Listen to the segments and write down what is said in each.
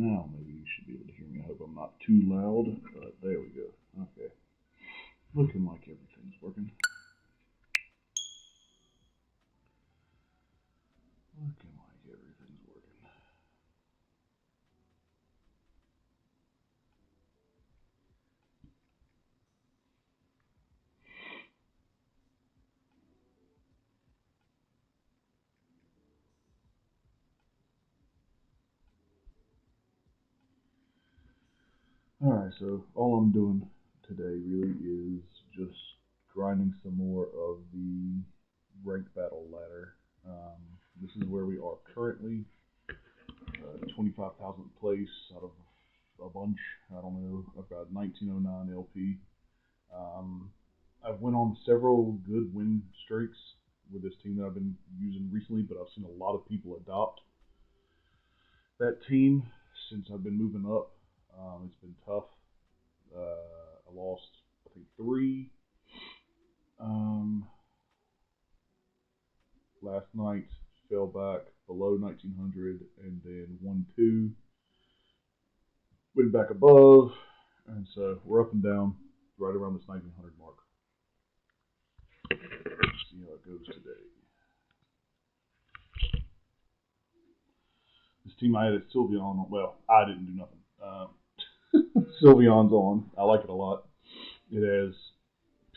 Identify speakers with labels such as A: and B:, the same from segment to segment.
A: Now maybe you should be able to hear me. I hope I'm not too loud, but there we go. Okay. Looking like everything's working. Looking like everything's working. Alright, so all I'm doing today really is just grinding some more of the ranked battle ladder. This is where we are currently, 25,000th place out of a bunch. I don't know. I've got 1909 LP. I've went on several good win streaks with this team that I've been using recently, but I've seen a lot of people adopt that team since I've been moving up. It's been tough. I lost, I think, three last night. Fell back below 1900 and then won two. Went back above, and so we're up and down right around this 1900 mark. Let's see how it goes today. This team I added Sylveon on. Well, I didn't do nothing. Sylveon's on. I like it a lot. It has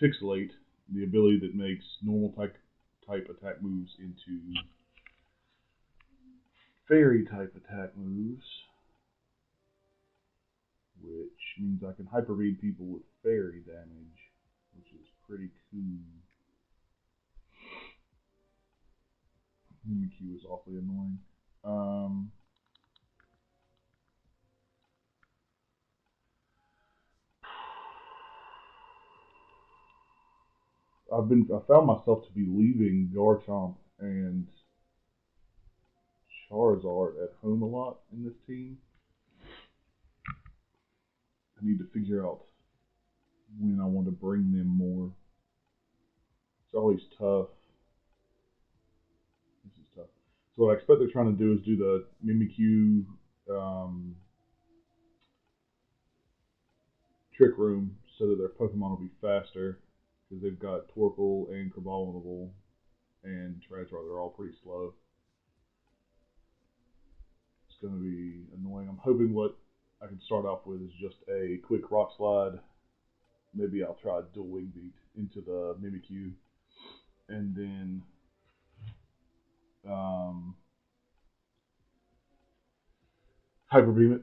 A: Pixelate, the ability that makes normal type attack moves into fairy type attack moves, which means I can hyper beam people with fairy damage, which is pretty cool. Mimikyu is awfully annoying. I found myself to be leaving Garchomp and Charizard at home a lot in this team. I need to figure out when I want to bring them more. It's always tough. This is tough. So what I expect they're trying to do is do the Mimikyu Trick Room so that their Pokemon will be faster, because they've got Torkoal and Crabominable and Charizard. They're all pretty slow. It's going to be annoying. I'm hoping what I can start off with is just a quick Rock Slide. Maybe I'll try Dual Wing Beat into the Mimikyu, and then Hyper Beam it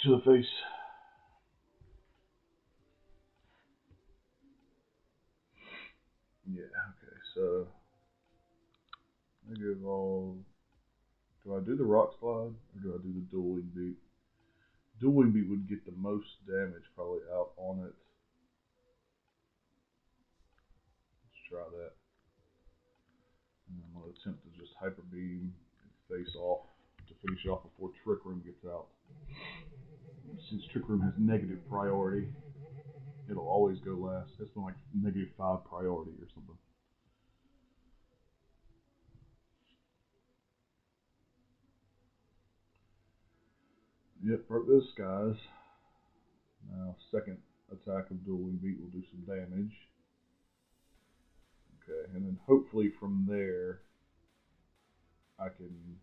A: to the face. Yeah, okay, so Mega Evolve. Do I do the Rock Slide or do I do the Dual Wing Beat? Dual Wing Beat would get the most damage probably out on it. Let's try that. And I'm going to attempt to just Hyper Beam and face off to finish it off before Trick Room gets out. Since Trick Room has negative priority, it'll always go last. It's been like -5 priority or something. Yep, broke those skies. Now, second attack of Dual Wing Beat will do some damage. Okay, and then hopefully from there, I can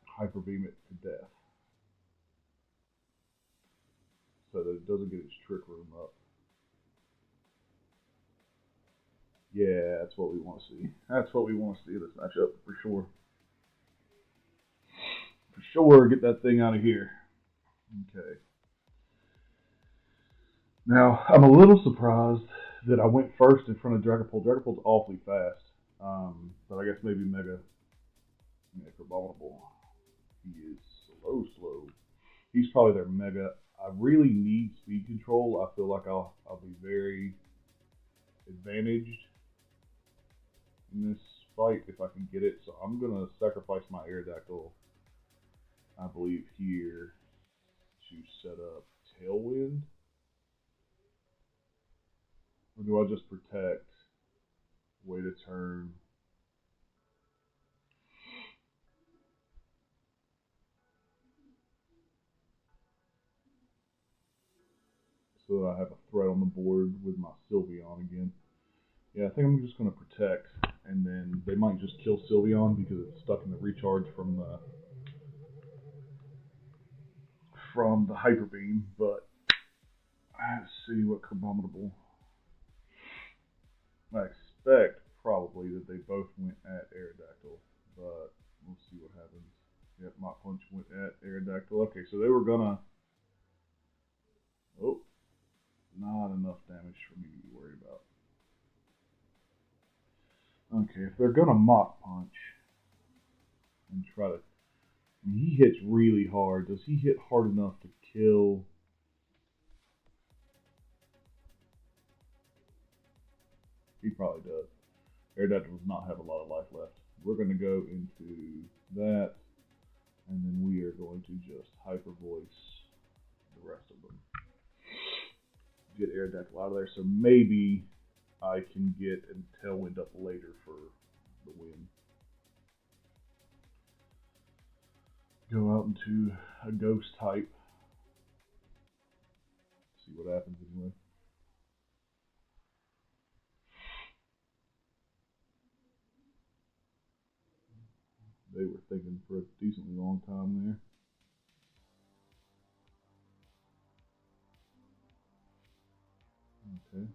A: Hyper Beam it to death so that it doesn't get its Trick Room up. Yeah, that's what we want to see. That's what we want to see in this matchup, for sure. For sure, get that thing out of here. Okay. Now, I'm a little surprised that I went first in front of Dragapult. Dragapult's awfully fast. But I guess maybe Mega Crabominable. He is slow. He's probably their Mega. I really need speed control. I feel like I'll be very advantaged in this fight if I can get it. So I'm gonna sacrifice my Aerodactyl, I believe, here to set up Tailwind. Or do I just protect, wait a turn, so that I have a threat on the board with my Sylveon again. Yeah, I think I'm just going to protect, and then they might just kill Sylveon because it's stuck in the recharge from the Hyper Beam. But let's see what Abominable. I expect probably that they both went at Aerodactyl, but we'll see what happens. Yep, Mach Punch went at Aerodactyl. Okay, so they were gonna. Oh, not enough damage for me to be worried about. Okay, if they're gonna Mach Punch and try to. I mean, he hits really hard. Does he hit hard enough to kill? He probably does. Aerodactyl does not have a lot of life left. We're going to go into that, and then we are going to just Hyper Voice the rest of them. Get Aerodactyl out of there, so maybe I can get a Tailwind up later for the win. Go out into a Ghost type. See what happens anyway. They were thinking for a decently long time there. Okay.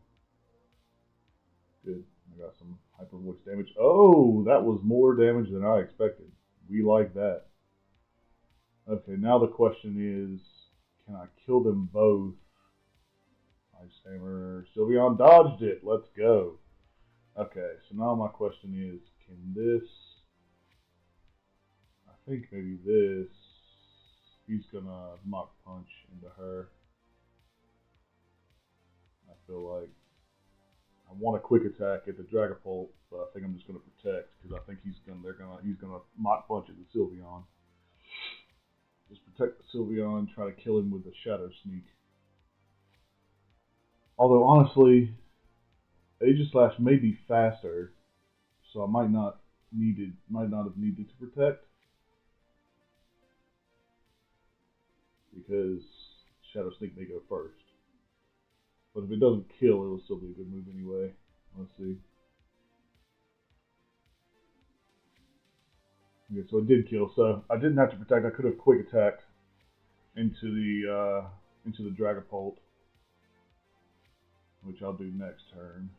A: Good. I got some Hyper Voice damage. Oh, that was more damage than I expected. We like that. Okay, now the question is, can I kill them both? Ice Hammer. Sylveon dodged it. Let's go. Okay, so now my question is, can this... I think maybe this... He's gonna Mach Punch into her. I feel like I want a quick attack at the Dragapult, but I think I'm just gonna protect because I think he's gonna Mach Punch at the Sylveon. Just protect the Sylveon, try to kill him with the Shadow Sneak. Although honestly, Aegislash may be faster, so I might not have needed to protect because Shadow Sneak may go first. But if it doesn't kill, it'll still be a good move anyway. Let's see. Okay, so it did kill. So I didn't have to protect. I could have quick attacked into the Dragapult, which I'll do next turn.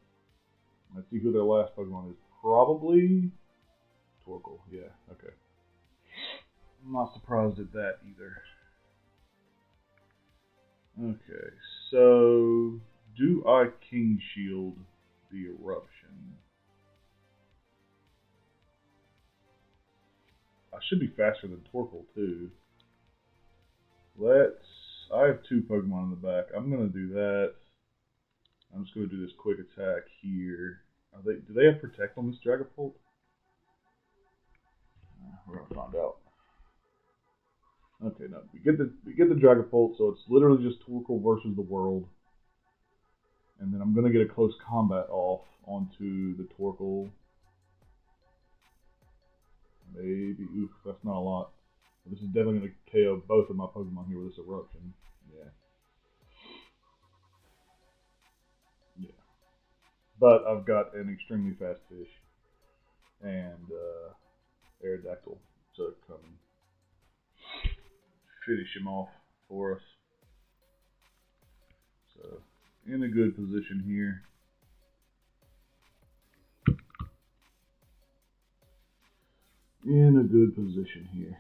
A: Let's see who their last Pokemon is. Probably Torkoal. Yeah. Okay. I'm not surprised at that either. Okay, so do I King Shield the Eruption? I should be faster than Torkoal too. I have two Pokemon in the back. I'm gonna do that. I'm just gonna do this quick attack here. Do they have Protect on this Dragapult? We're gonna find out. Okay, no, we get the Dragapult, so it's literally just Torkoal versus the world. And then I'm gonna get a close combat off onto the Torkoal. Maybe, oof, that's not a lot. But this is definitely gonna KO both of my Pokemon here with this Eruption. Yeah. Yeah. But I've got an extremely fast fish and Aerodactyl to come and finish him off for us. So, in a good position here. In a good position here.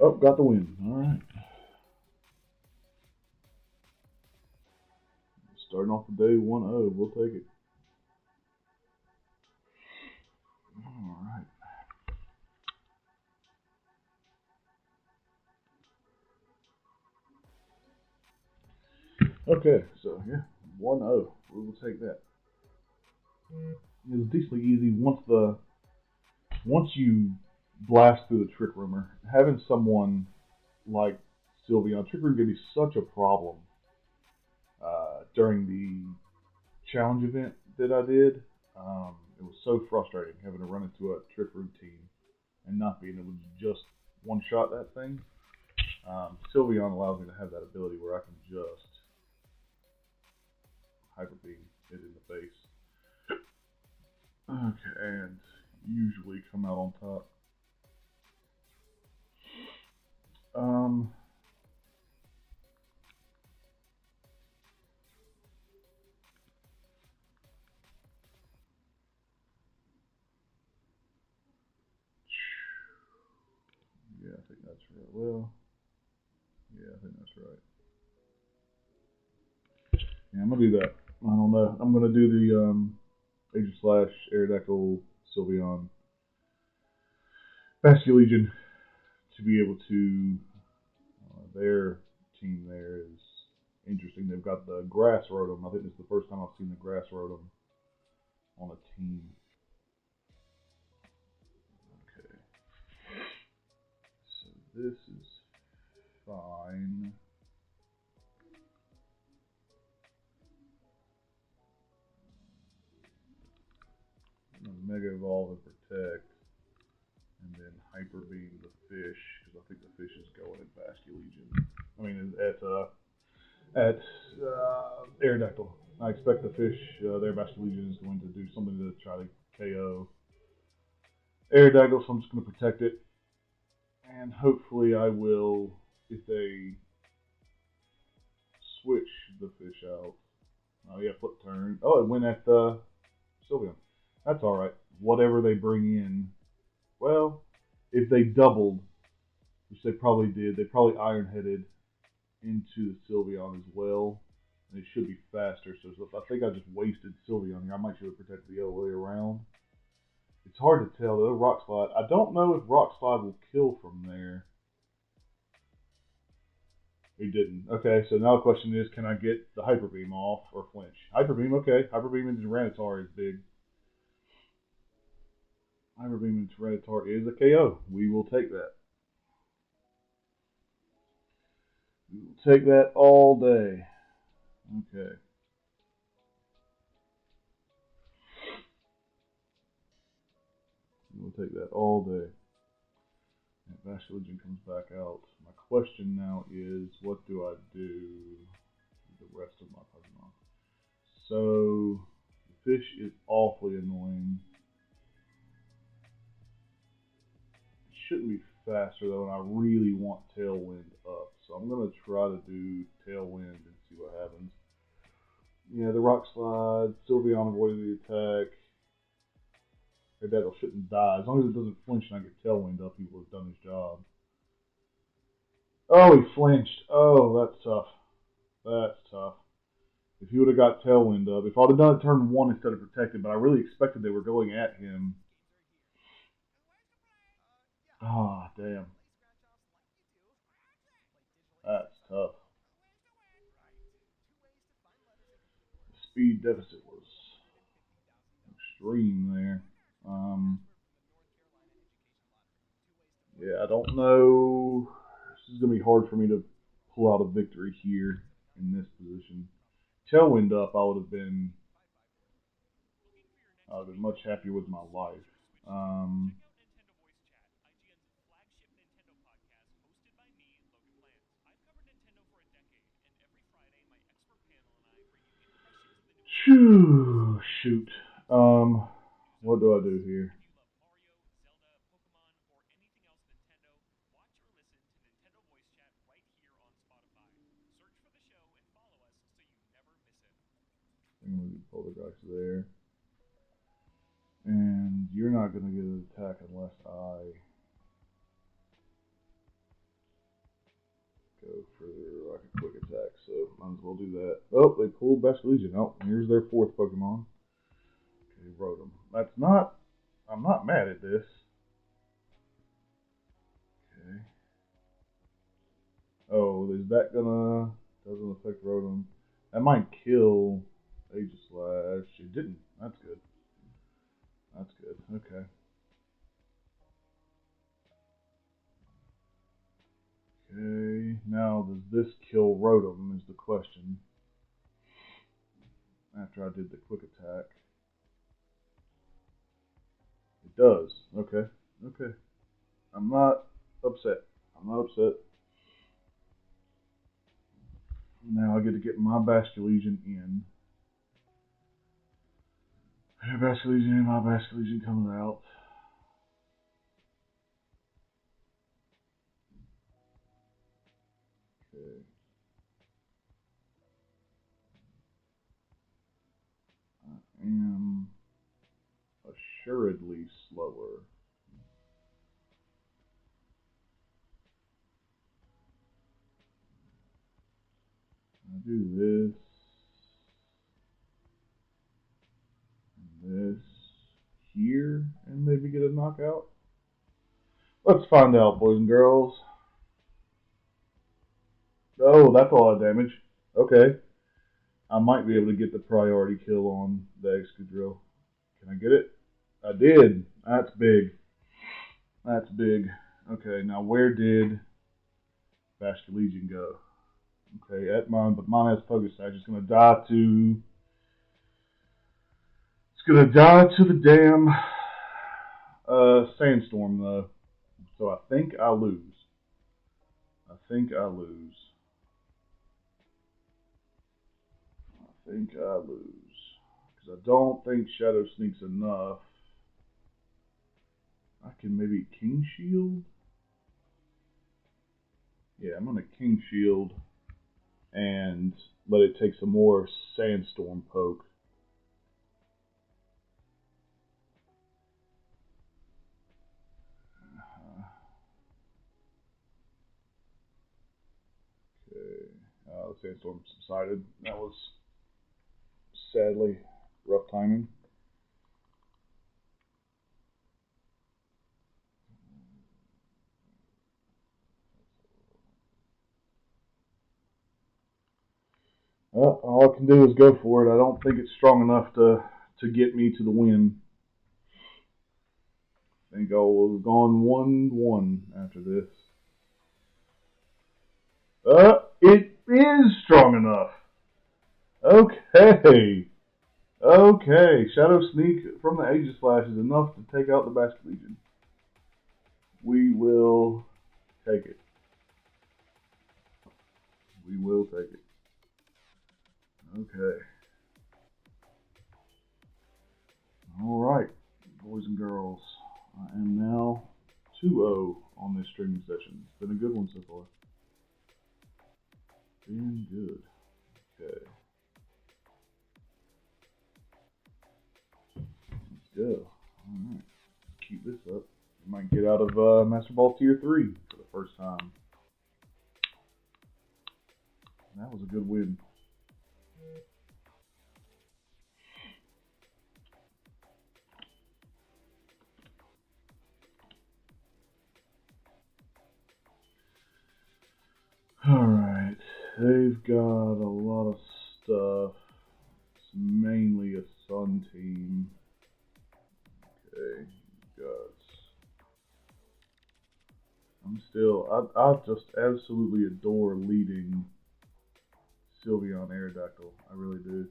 A: Oh, got the win. All right. Starting off the day 1-0. We'll take it. All right. Okay, so yeah, 1-0. We will take that. It was decently easy once you blast through the Trick Roomer. Having someone like Sylveon, Trick Room gave me such a problem during the challenge event that I did. It was so frustrating having to run into a trick routine and not being able to just one-shot that thing. Sylveon allows me to have that ability where I can just Hyper Beam it in the face. Okay, and usually come out on top. Yeah, I think that's right. Well, yeah, I think that's right. Yeah, I'm gonna do that. I don't know. I'm gonna do the Aegislash, Aerodactyl, Sylveon, Basculegion to be able to. Their team there is interesting. They've got the Grass Rotom. I think this is the first time I've seen the Grass Rotom on a team. Okay. So this is fine. Mega Evolve and Protect, and then Hyper Beam the fish because I think the fish is going at Basculegion. I mean at Aerodactyl. I expect the fish, their Basculegion is going to do something to try to KO Aerodactyl, so I'm just going to protect it, and hopefully I will, if they switch the fish out. Oh yeah, flip turn. Oh, it went at Sylveon. That's all right. Whatever they bring in. Well, if they doubled, which they probably did, they probably Iron Headed into the Sylveon as well. And it should be faster. So I think I just wasted Sylveon here. I might should have protected the other way around. It's hard to tell though. Rock Slide. I don't know if Rock Slide will kill from there. He didn't. Okay, so now the question is, can I get the Hyper Beam off or flinch? Hyper Beam, okay. Hyper Beam into Tyranitar is big. Hyper Beam into Tyranitar is a KO. We will take that. We will take that all day. Okay. We'll take that all day. And Basculegion comes back out. My question now is, what do I do with the rest of my Pokemon? So, the fish is awfully annoying. It shouldn't be faster though, and I really want Tailwind up. So I'm going to try to do Tailwind and see what happens. Yeah, the Rock Slide, Sylveon avoided the attack. Aerodactyl shouldn't die. As long as it doesn't flinch and I get Tailwind up, he will have done his job. Oh, he flinched. Oh, that's tough. That's tough. If he would have got Tailwind up, if I would have done it turn 1 instead of Protected, but I really expected they were going at him. Ah, oh, damn. That's tough. The speed deficit was extreme there. Yeah, I don't know. This is going to be hard for me to pull out a victory here in this position. Tailwind up, I would have been much happier with my life. Shoot. What do I do here? I'm going to do Poltergeist there. And you're not going to get an attack unless I go for like a quick attack. So might as well do that. Oh, they pulled Basculegion. Oh, here's their 4th Pokemon. Okay, Rotom. That's not. I'm not mad at this. Okay. Oh, is that gonna? Doesn't affect Rotom. That might kill Aegislash. It didn't. That's good. That's good. Okay. Okay. Now, does this kill Rotom? Is the question. After I did the quick attack. does. Okay. Okay. I'm not upset. I'm not upset. Now I get to get my Basculegion in. Basculegion in, my Basculegion coming out. Okay. I am assuredly slower. I do this. And this here and maybe get a knockout? Let's find out, boys and girls. Oh, that's a lot of damage. Okay. I might be able to get the priority kill on the Excadrill. Can I get it? I did. That's big. That's big. Okay, now where did Basculegion go? Okay, at mine, but mine has Focus Sash. It's gonna die to. It's gonna die to the damn Sandstorm though. So I think I lose. I think I lose. I think I lose. Because I don't think Shadow Sneak's enough. I can maybe King Shield? Yeah, I'm gonna King Shield and let it take some more Sandstorm poke. Okay. The Sandstorm subsided. That was sadly rough timing. Well, all I can do is go for it. I don't think it's strong enough to get me to the win. I think I'll have gone 1-1 after this. It is strong enough. Okay. Okay. Shadow Sneak from the Aegislash is enough to take out the Basculegion. We will take it. We will take it. Okay. Alright, boys and girls. I am now 2-0 on this streaming session. It's been a good one so far. Been good. Okay. Let's go. Alright. Keep this up. We might get out of Master Ball Tier 3 for the first time. That was a good win. Alright. They've got a lot of stuff. It's mainly a Sun team. Okay. I just absolutely adore leading Sylveon Aerodactyl. I really do.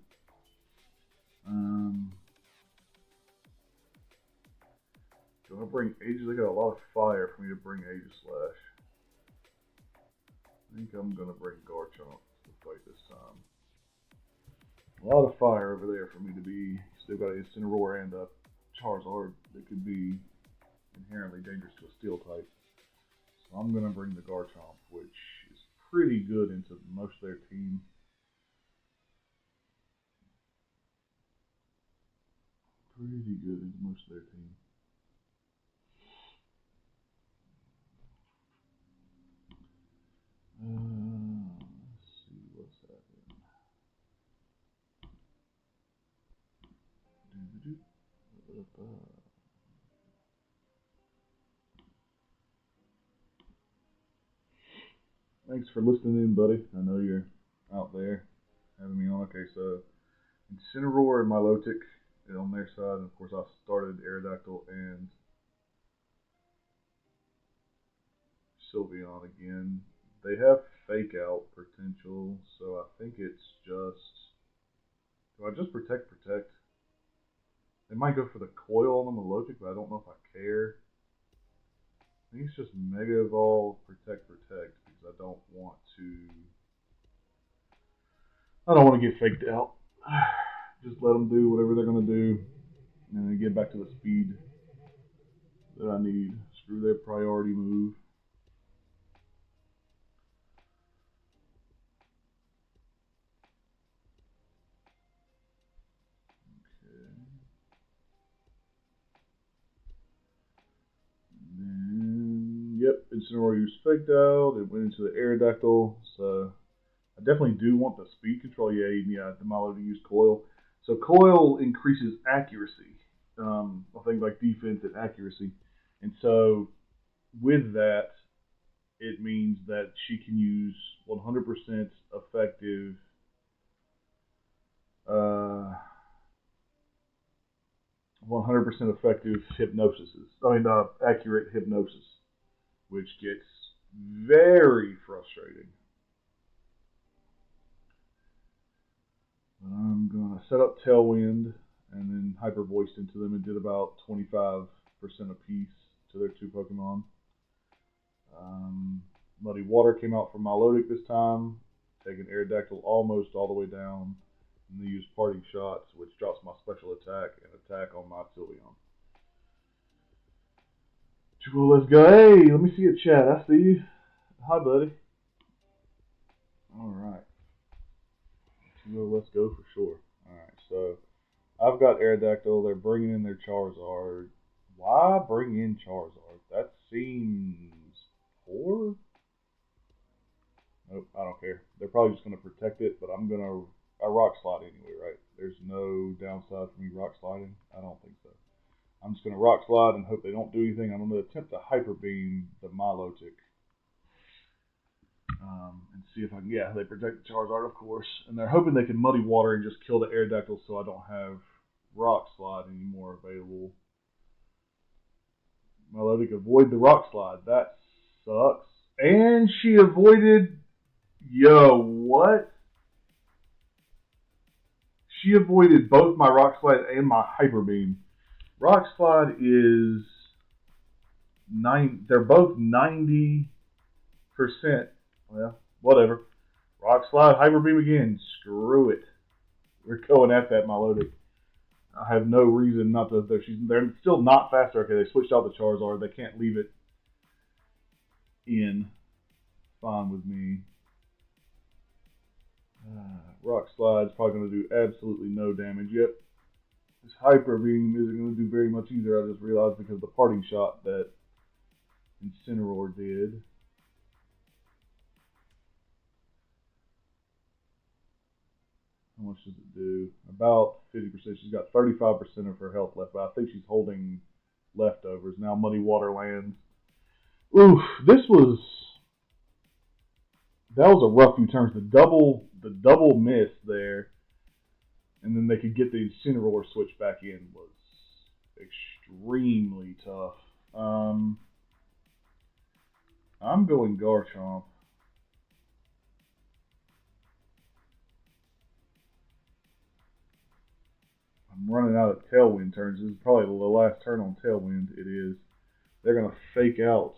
A: Do I bring Aegis? I got a lot of fire for me to bring Aegislash. I think I'm gonna bring Garchomp to the fight this time. A lot of fire over there for me to be. Still got an Incineroar and a Charizard that could be inherently dangerous to a Steel type. So I'm gonna bring the Garchomp, which is pretty good into most of their team. Pretty good into most of their team. Let's see what's happening. Thanks for listening in, buddy. I know you're out there having me on. Okay, so Incineroar and Milotic on their side, and of course I started Aerodactyl and Sylveon again. They have Fake Out potential, so I think it's just. Do I just protect? It might go for the coil on the Melodic, but I don't know if I care. I think it's just Mega Evolve, Protect, because I don't want to get faked out. Just let them do whatever they're going to do, and then get back to the speed that I need. Screw their priority move. Yep, Incineroar used Fake Out. It went into the Aerodactyl. So I definitely do want the speed control. Yeah, the Milo to use Coil. So Coil increases accuracy. I think like defense and accuracy. And so with that, it means that she can use 100% effective. 100% effective hypnosis. Accurate hypnosis, which gets very frustrating. I'm going to set up Tailwind and then Hyper Voiced into them and did about 25% apiece to their two Pokemon. Muddy Water came out from Milotic this time, taking Aerodactyl almost all the way down. And they use Parting Shots, which drops my special attack and attack on my Sylveon. Well, let's go. Hey, let me see your chat. I see you. Hi, buddy. Alright. Well, let's go for sure. Alright, so I've got Aerodactyl. They're bringing in their Charizard. Why bring in Charizard? That seems poor. Nope, I don't care. They're probably just going to protect it, but I'm going to Rock Slide anyway, right? There's no downside for me Rock Sliding. I don't think so. I'm just going to Rock Slide and hope they don't do anything. I'm going to attempt to Hyper Beam the Milotic. And see if I can, yeah, they protect the Charizard, of course. And they're hoping they can Muddy Water and just kill the Aerodactyl so I don't have Rock Slide anymore available. Milotic avoid the Rock Slide. That sucks. And she avoided... Yo, what? She avoided both my Rock Slide and my Hyper Beam. Rock Slide is... They're both 90%. Well, whatever. Rock Slide, Hyper Beam again. Screw it. We're going at that Milotic. I have no reason not to. They're still not faster. Okay, they switched out the Charizard. They can't leave it in. Fine with me. Rock Slide's probably going to do absolutely no damage. Yep. This Hyper Beam isn't going to do very much either. I just realized because of the Parting Shot that Incineroar did. How much does it do? About 50%. She's got 35% of her health left, but I think she's holding leftovers. Now Muddy Water lands. Oof, that was a rough few turns. The double miss there, and then they could get the Incineroar switch back in was extremely tough. I'm going Garchomp. I'm running out of Tailwind turns. This is probably the last turn on Tailwind. It is. They're going to fake out.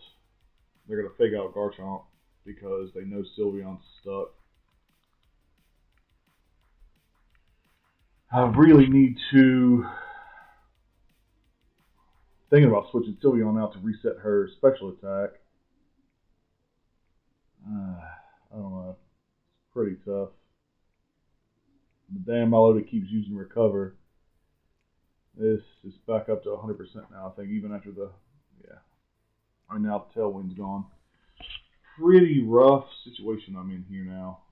A: They're going to fake out Garchomp because they know Sylveon's stuck. I really need to... Thinking about switching Sylveon out to reset her special attack. I don't know. It's pretty tough. The damn Milotic keeps using Recover. This is back up to 100% now, I think, even after the... Yeah. I mean, now the Tailwind's gone. Pretty rough situation I'm in here now.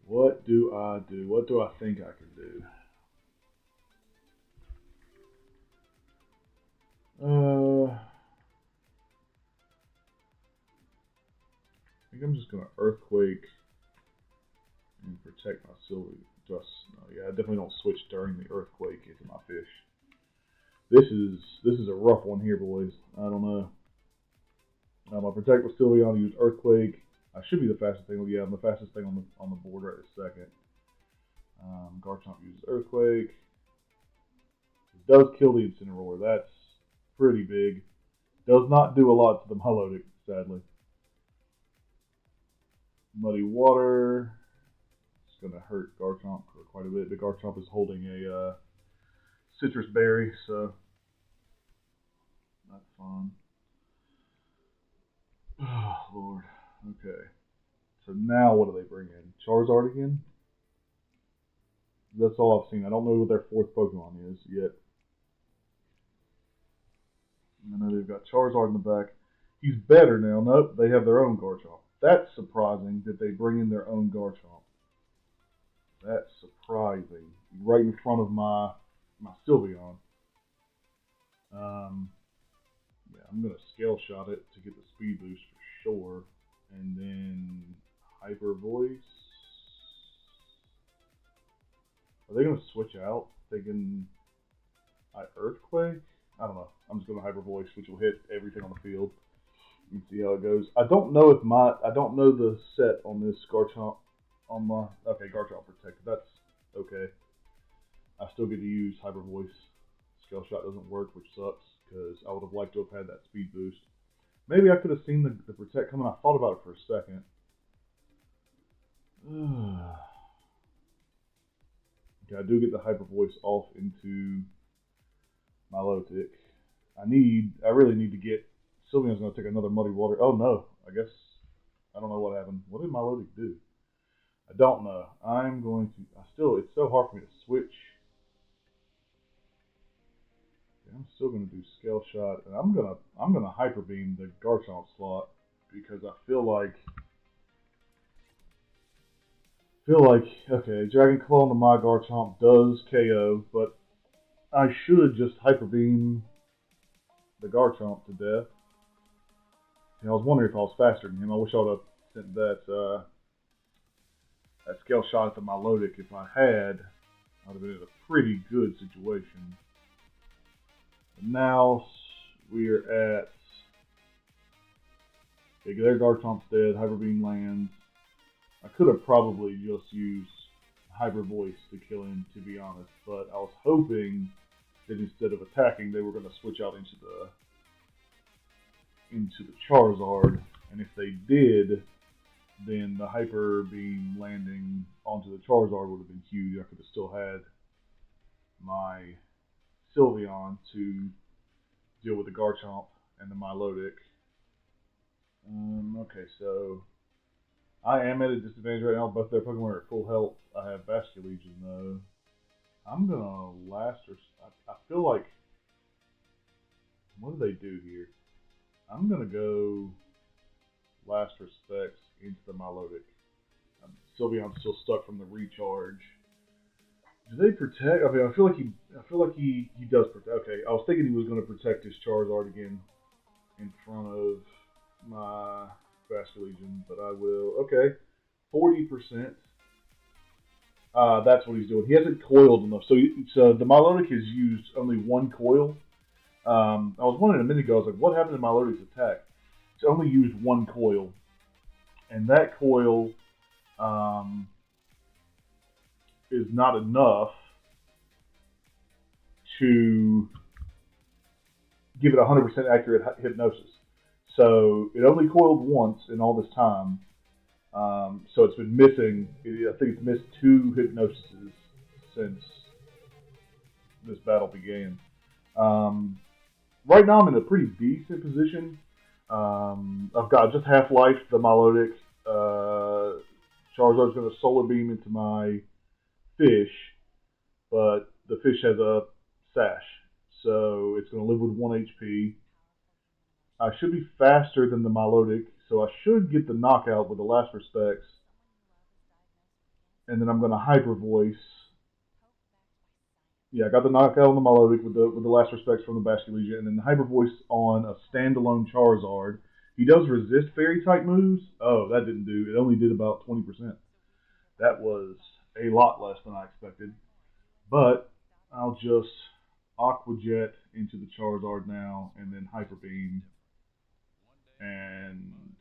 A: What do I do? What do I think I can do? I think I'm just going to Earthquake and protect my Sylvie. No, yeah, I definitely don't switch during the Earthquake into my fish. This is a rough one here, boys. I don't know. I protect with Sylveon, use Earthquake. I should be the fastest thing. Yeah, I'm the fastest thing on the board right this second. Garchomp uses Earthquake. It does kill the Incineroar. That's pretty big. Does not do a lot to the Milotic, sadly. Muddy Water. It's going to hurt Garchomp for quite a bit. The Garchomp is holding a citrus berry, so that's fun. Oh, Lord. Okay. So now what do they bring in? Charizard again? That's all I've seen. I don't know what their fourth Pokemon is yet. I know they've got Charizard in the back. He's better now. Nope, they have their own Garchomp. That's surprising that they bring in their own Garchomp. That's surprising. Right in front of my Sylveon. Yeah, I'm gonna Scale Shot it to get the speed boost for sure, and then Hyper Voice. Are they gonna switch out? Thinking Earthquake? I don't know. I'm just gonna Hyper Voice, which will hit everything on the field. And see how it goes. I don't know the set on this Garchomp on my Garchomp Protect. That's okay. I still get to use Hyper Voice. Scale Shot doesn't work, which sucks because I would have liked to have had that speed boost. Maybe I could have seen the Protect coming. I thought about it for a second. Okay, I do get the Hyper Voice off into Milotic. I really need to get. Sylveon's going to take another Muddy Water. Oh no, I guess I don't know what happened. What did Milotic do? I don't know. I'm going to. It's so hard for me to switch. Okay, I'm still going to do Scale Shot, and I'm gonna Hyper Beam the Garchomp slot because I feel like okay, Dragon Claw into my Garchomp does KO, but I should just Hyper Beam the Garchomp to death. I was wondering if I was faster than him. I wish I would have sent that Scale Shot at the Milotic. If I had, I would have been in a pretty good situation. But now we're at. Okay, their Garchomp's dead. Hyper Beam lands. I could have probably just used Hyper Voice to kill him, to be honest. But I was hoping that instead of attacking, they were going to switch out into the Charizard, and if they did, then the Hyper Beam landing onto the Charizard would have been huge. I could have still had my Sylveon to deal with the Garchomp and the Milotic. Okay, so I am at a disadvantage right now. Both their Pokemon are at full health. I have Basculegion though. I'm gonna I feel like, what do they do here? I'm going to go Last Respects into the Milotic. Sylveon's still stuck from the recharge. Do they protect? I mean, I feel like he does protect. Okay, I was thinking he was going to protect his Charizard again in front of my Basculegion, but I will. Okay, 40%. That's what he's doing. He hasn't coiled enough. So the Milotic has used only one coil. I was wondering a minute ago, I was like, what happened to Milotic's attack? It's only used one coil. And that coil is not enough to give it 100% accurate hypnosis. So it only coiled once in all this time. So it's been missing, I think it's missed 2 hypnosises since this battle began. Right now I'm in a pretty decent position. I've got just half-life, the Milotic. Charizard's going to Solar Beam into my fish, but the fish has a sash, so it's going to live with 1 HP. I should be faster than the Milotic, so I should get the knockout with the Last Respects. And then I'm going to Hyper Voice. Yeah, I got the knockout on the Milotic with the Last Respects from the Basculegion, and then the Hyper Voice on a standalone Charizard. He does resist Fairy type moves. Oh, that didn't do. It only did about 20%. That was a lot less than I expected. But I'll just Aqua Jet into the Charizard now, and then Hyper Beam. And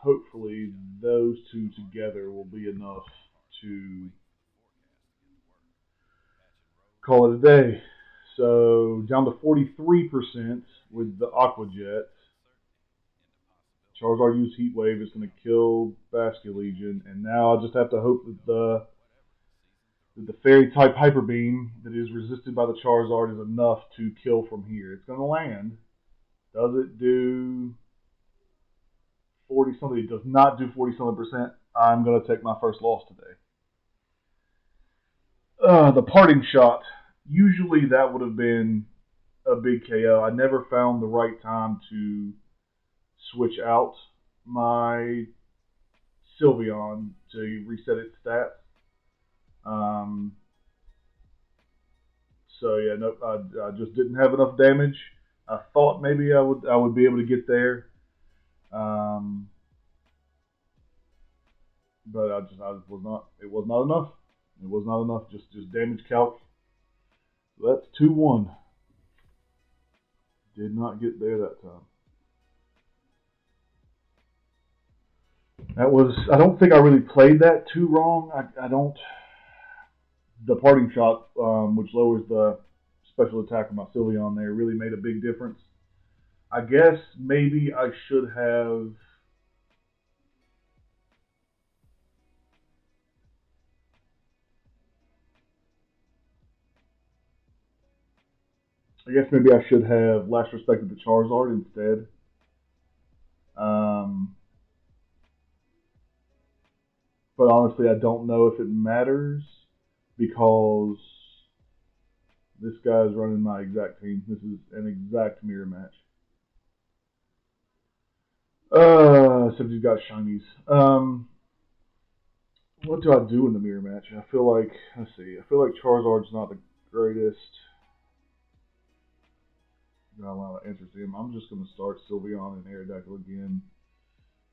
A: hopefully those two together will be enough to call it a day. So down to 43% with the Aqua Jet. Charizard used Heat Wave is going to kill Basculegion, and now I just have to hope that the Fairy type Hyper Beam that is resisted by the Charizard is enough to kill from here. It's going to land. Does it do 40 something? It does not do 40 something percent. I'm going to take my first loss today. The parting shot. Usually that would have been a big KO. I never found the right time to switch out my Sylveon to reset its stats. Um, so yeah, nope. I just didn't have enough damage. I thought maybe I would be able to get there, but I was not. It was not enough. It was not enough. Just damage calc. So that's 2-1. Did not get there that time. That was. I don't think I really played that too wrong. I don't. The parting shot, which lowers the special attack of my Sylveon there, really made a big difference. I guess maybe I should have. I guess maybe I should have last respected the Charizard instead. Um, but honestly, I don't know if it matters because this guy's running my exact team. This is an exact mirror match. Except he's got shinies. What do I do in the mirror match? I feel like, let's see, I feel like Charizard's not the greatest. Not a lot of interest in him. I'm just going to start Sylveon and Aerodactyl again.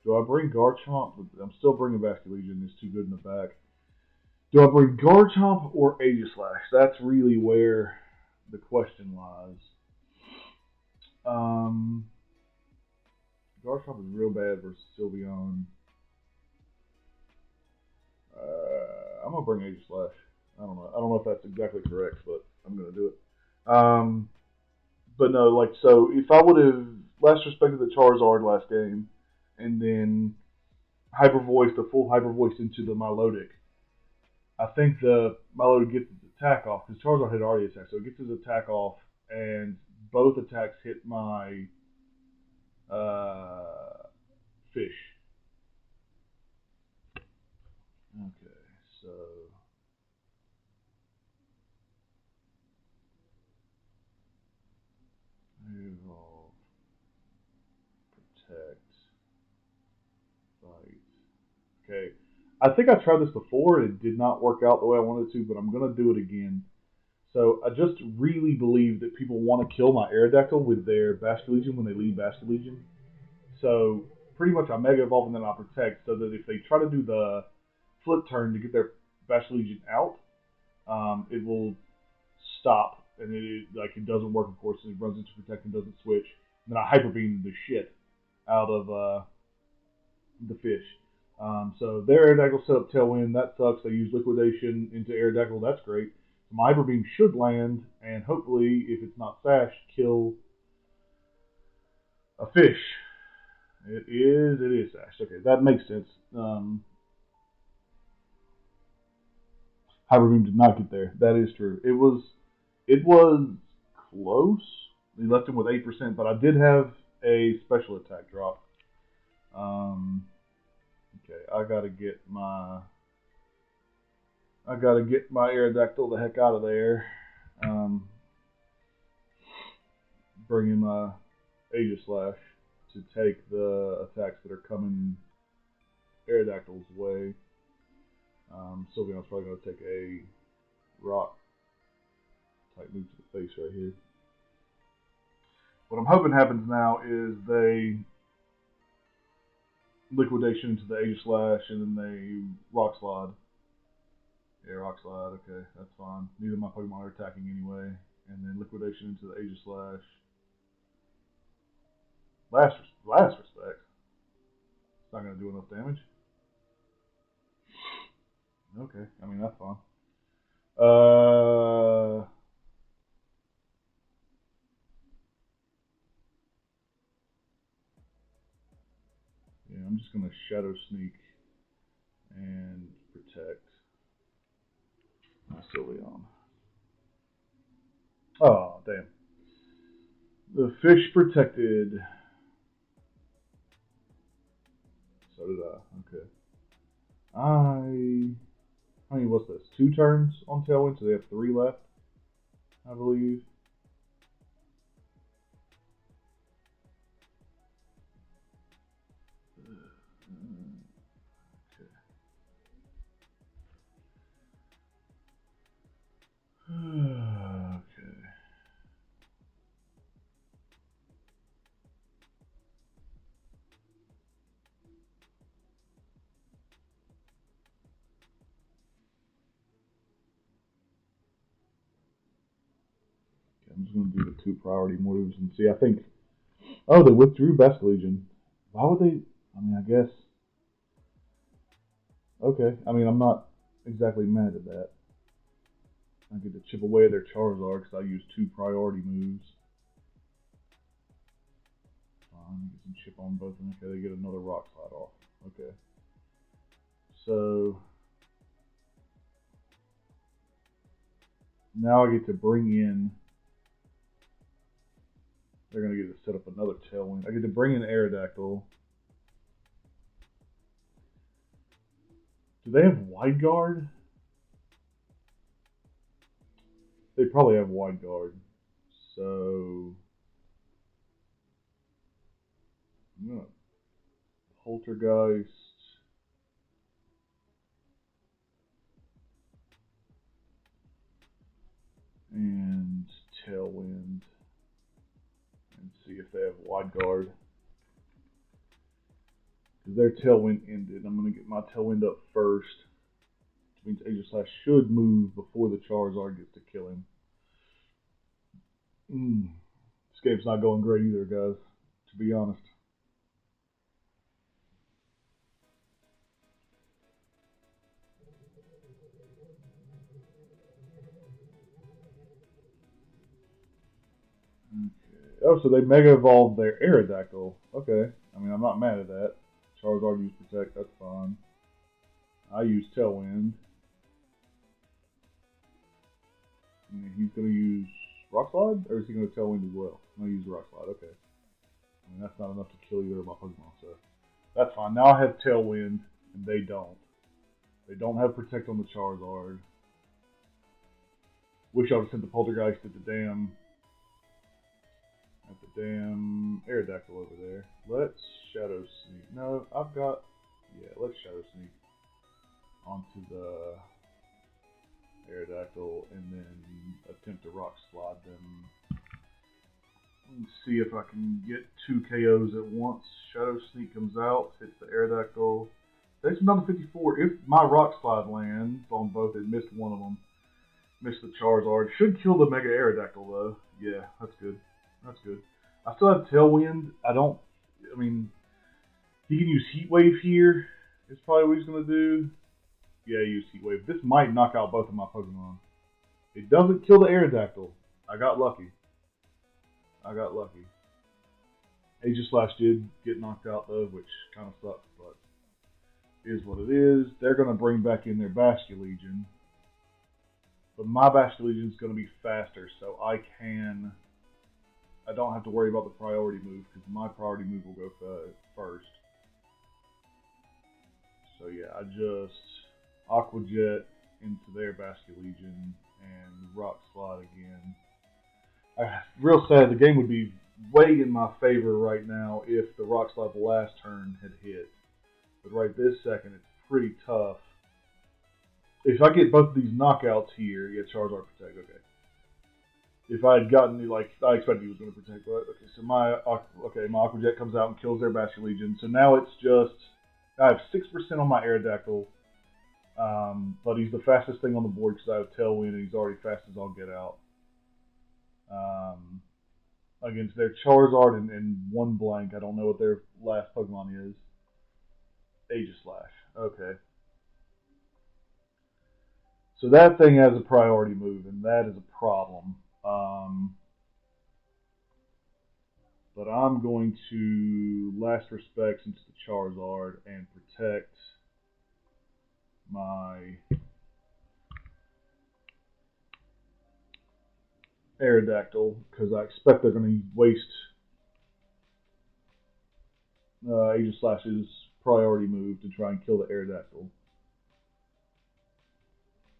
A: Do I bring Garchomp? I'm still bringing Basculegion. It's too good in the back. Do I bring Garchomp or Aegislash? That's really where the question lies. Garchomp is real bad versus Sylveon. I'm gonna bring Aegislash. I don't know. I don't know if that's exactly correct, but I'm gonna do it. But no, like so, if I would have last respected the Charizard last game, and then hyper voice the full hyper voice into the Milotic, I think the Milotic gets its attack off because Charizard had already attacked, so it gets its attack off, and both attacks hit my fish. Okay, so evolve, protect, fight. Okay, I think I tried this before and it did not work out the way I wanted to, but I'm gonna do it again. So I just really believe that people want to kill my Aerodactyl with their Basculegion when they leave Basculegion. So pretty much I Mega Evolve and then I Protect, so that if they try to do the flip turn to get their Basculegion out, it will stop, and it doesn't work, of course, and it runs into Protect and doesn't switch. And then I Hyper Beam the shit out of the fish. So their Aerodactyl set up Tailwind. That sucks. They use Liquidation into Aerodactyl. That's great. So my Hyper Beam should land, and hopefully, if it's not Sash, kill a fish. It is Sash. Okay, that makes sense. Hyper Beam did not get there. That is true. It was close. He left him with 8%, but I did have a special attack drop. Okay, I gotta get my Aerodactyl the heck out of there. Bring in my Aegislash to take the attacks that are coming Aerodactyl's way. Sylveon's probably going to take a rock type move to the face right here. What I'm hoping happens now is they Liquidation into the Aegislash and then they Rock Slide. Yeah, Rock Slide, okay, that's fine. Neither of my Pokemon are attacking anyway. And then Liquidation into the Aegislash. Last respect. It's not going to do enough damage. Okay, I mean, that's fine. Yeah, I'm just going to Shadow Sneak and protect my Sylveon. Oh, damn. The fish protected. So did I. Okay. How many, what's this? 2 turns on Tailwind, so they have 3 left, I believe. Okay. I'm just going to do the 2 priority moves and see. I think. Oh, they withdrew Best Legion. Why would they? I mean, I guess. Okay. I mean, I'm not exactly mad at that. I get to chip away at their Charizard because I use 2 priority moves. Fine, get some chip on both of them. Okay, they get another Rock Slide off. Okay. So now I get to bring in. They're going to get to set up another Tailwind. I get to bring in Aerodactyl. Do they have Wide Guard? They probably have Wide Guard. So I'm going to Poltergeist. And Tailwind. And see if they have Wide Guard. Because their Tailwind ended. I'm going to get my Tailwind up first. Which means Aegislash should move before the Charizard gets to kill him. This game's not going great either, guys, to be honest. Okay. Oh, so they Mega Evolved their Aerodactyl. Okay. I mean, I'm not mad at that. Charizard used Protect, that's fine. I use Tailwind. And he's going to use Rock Slide? Or is he going to Tailwind as well? No, use Rock Slide, okay. I mean, that's not enough to kill either of my Pokemon, so that's fine. Now I have Tailwind, and they don't. They don't have Protect on the Charizard. Wish I would have sent the Poltergeist at the damn Aerodactyl over there. Let's Shadow Sneak. No, I've got. Yeah, let's Shadow Sneak onto the Aerodactyl and then attempt to Rock Slide them. Let's see if I can get 2 KOs at once. Shadow Sneak comes out, hits the Aerodactyl. Takes them down to 54. If my Rock Slide lands on both, it missed one of them. Missed the Charizard. Should kill the Mega Aerodactyl though. Yeah, that's good. That's good. I still have Tailwind. I mean, he can use Heat Wave here. Is probably what he's going to do. Yeah, use Heat Wave. This might knock out both of my Pokemon. It doesn't kill the Aerodactyl. I got lucky. Aegislash did get knocked out though, which kind of sucks, but it is what it is. They're going to bring back in their Basculegion. But my Basculegion is going to be faster, so I don't have to worry about the priority move because my priority move will go first. So yeah, I just Aqua Jet into their Basculegion and Rock Slide again. Real sad, the game would be way in my favor right now if the Rock Slide the last turn had hit. But right this second, it's pretty tough. If I get both of these knockouts here, yeah, Charizard Protect, okay. If I had gotten, like, I expected he was going to Protect, but, okay, so my Aqua Jet comes out and kills their Basculegion. So now it's just, I have 6% on my Aerodactyl, but he's the fastest thing on the board because I have Tailwind and he's already fast as I'll get out. Against their Charizard and one blank, I don't know what their last Pokemon is. Aegislash. Okay. So that thing has a priority move, and that is a problem. But I'm going to last respects into the Charizard and protect my Aerodactyl because I expect they're going to waste Aegislash's priority move to try and kill the Aerodactyl.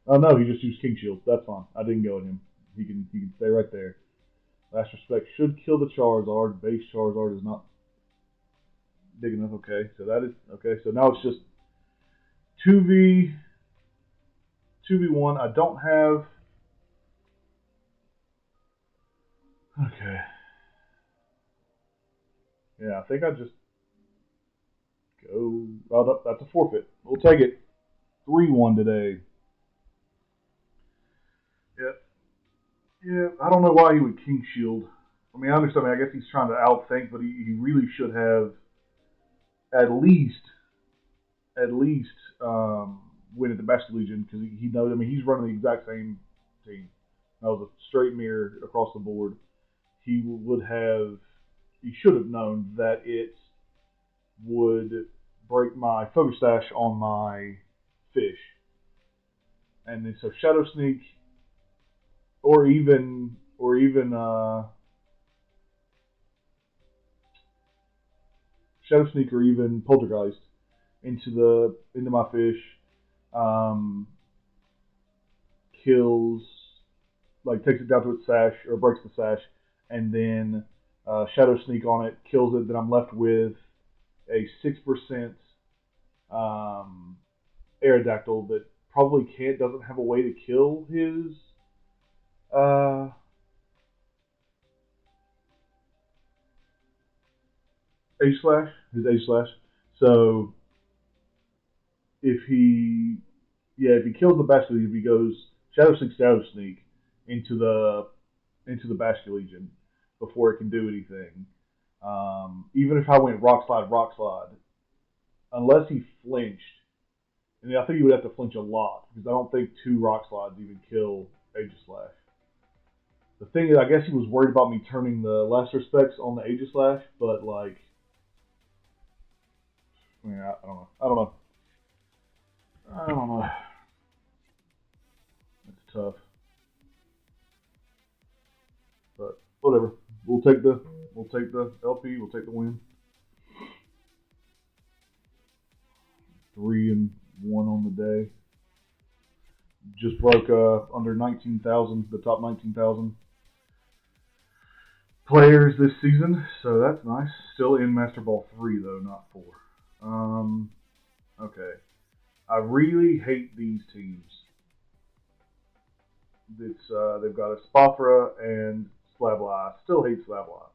A: Oh no, he just used King Shield. That's fine. I didn't go at him. He can stay right there. Last respect should kill the Charizard. Base Charizard is not big enough. Okay, so that is okay. So now it's just 2v1. I don't have. Okay. Yeah, I think I just go. Oh, that's a forfeit. We'll take it. 3-1 today. Yeah. Yeah. I don't know why he would King Shield. I mean, I understand. I guess he's trying to outthink, but he really should have at least at least win at the Basket Legion because he knows. I mean, he's running the exact same team. That was a straight mirror across the board. He would have. He should have known that it would break my Focus Dash on my fish, and then so Shadow Sneak or even Shadow Sneak or even Poltergeist into my fish um, kills takes it down to its sash or breaks the sash, and then Shadow Sneak on it kills it. Then I'm left with a 6% um, Aerodactyl that probably doesn't have a way to kill his uh, Ace Slash. So if he kills the Basket Legion, if he goes Shadow Sneak into the Basket Legion before it can do anything. Even if I went Rock Slide, unless he flinched, and I think he would have to flinch a lot because I don't think 2 Rock Slides even kill Aegislash. The thing is, I guess he was worried about me turning the Last Respects on the Aegislash, but yeah, I don't know. I don't know. I don't know. It's tough, but whatever. We'll take the LP. We'll take the win. 3-1 on the day. Just broke under 19,000, the top 19,000 players this season, so that's nice. Still in Master Ball 3 though, not 4. Okay. I really hate these teams. They've got a Spothra and Slabla. I still hate Slabla.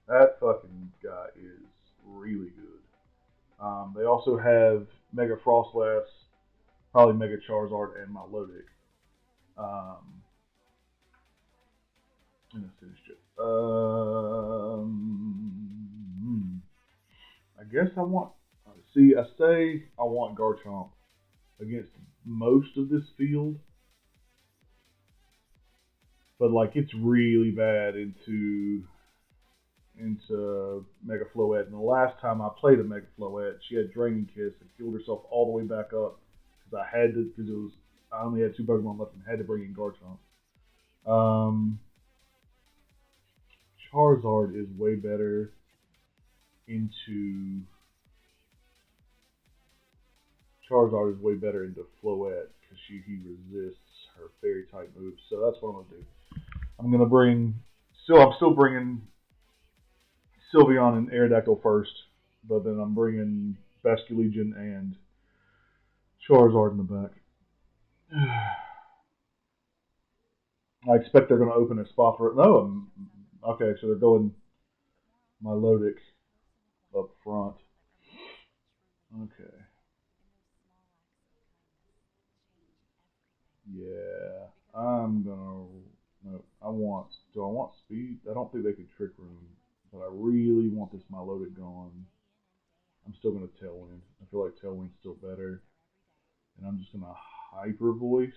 A: That fucking guy is really good. They also have Mega Frostlass, probably Mega Charizard, and Milotic. Um, and I finished it. I guess I want. See, I say I want Garchomp against most of this field, but it's really bad into Mega Floette. And the last time I played a Mega Floette, she had Draining Kiss and healed herself all the way back up because I only had 2 Pokemon left and had to bring in Garchomp. Um, Charizard is way better into Floette because he resists her Fairy type moves. So that's what I'm gonna do. I'm gonna bring. I'm still bringing Sylveon and Aerodactyl first, but then I'm bringing Basculegion and Charizard in the back. I expect they're going to open a spot for it. No, okay, so they're going Milotic up front. Okay, yeah, I'm gonna. No, I want. Do I want speed? I don't think they could trick room, but I really want this Milotic going. I'm still going to Tailwind. I feel like Tailwind's still better. And I'm just going to Hyper Voice.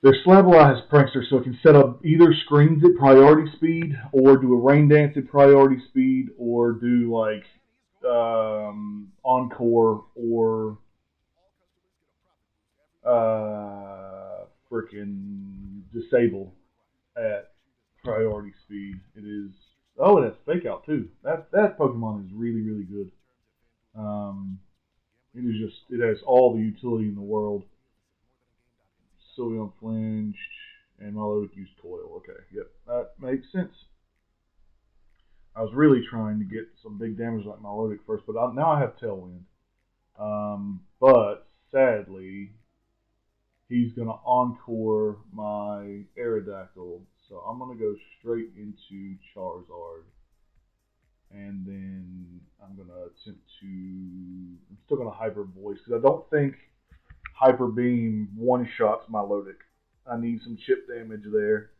A: Their Slabla has Prankster, so it can set up either screens at priority speed, or do a rain dance at priority speed, or do like Encore, or freaking Disable at priority speed. It is. Oh, it has Fake Out too. That Pokemon is really, really good. It is just. It has all the utility in the world. Sylveon flinched, and Milotic used Coil. Okay, yep, that makes sense. I was really trying to get some big damage like Milotic first, but now I have Tailwind. But sadly, he's going to Encore my Aerodactyl, so I'm going to go straight into Charizard. And then I'm going to attempt to... I'm still going to Hyper Voice, because I don't think Hyper Beam one-shots Milotic. I need some chip damage there.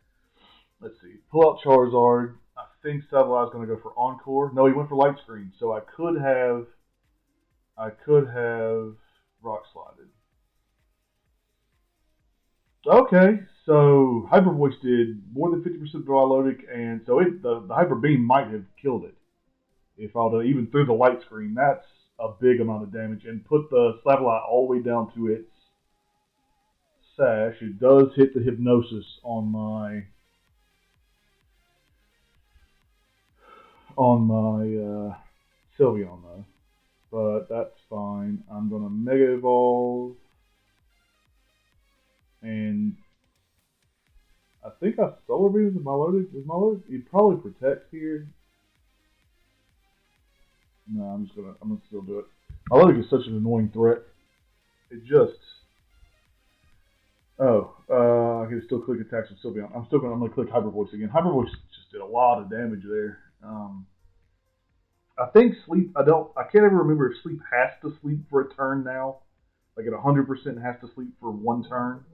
A: Let's see. Pull out Charizard. I think Sableye is going to go for Encore. No, he went for Light Screen, so I could have Rock Slided. Okay, so Hyper Voice did more than 50% of Milotic, and so the Hyper Beam might have killed it. If I would have even threw the Light Screen, that's a big amount of damage, and put the Sableye all the way down to its sash. It does hit the Hypnosis on my Sylveon though, but that's fine. I'm gonna Mega Evolve, and I think I Solar Beam with Milotic. Is Milotic? It probably protects here. No, I'm gonna still do it. Milotic is such an annoying threat. It just. I can still click attacks with Sylveon. I'm gonna click Hyper Voice again. Hyper Voice just did a lot of damage there. I think Sleep. I can't ever remember if Sleep has to sleep for a turn now. Like at 100% has to sleep for one turn,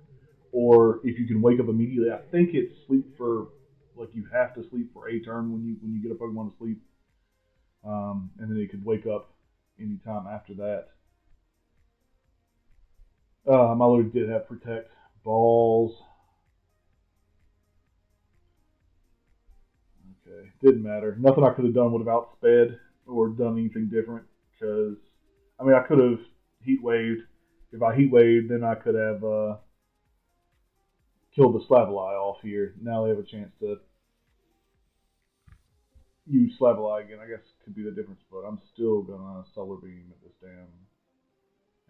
A: or if you can wake up immediately. I think it's sleep for like you have to sleep for a turn when you get a Pokemon to sleep, and then it could wake up anytime after that. Milotic did have Protect. Balls. Okay, didn't matter. Nothing I could have done would have outsped or done anything different, because I mean I could have Heat Waved. If I Heat Waved, then I could have killed the Slavoli off here. Now they have a chance to use Slavoli again. I guess could be the difference, but I'm still gonna Solar Beam at this damn,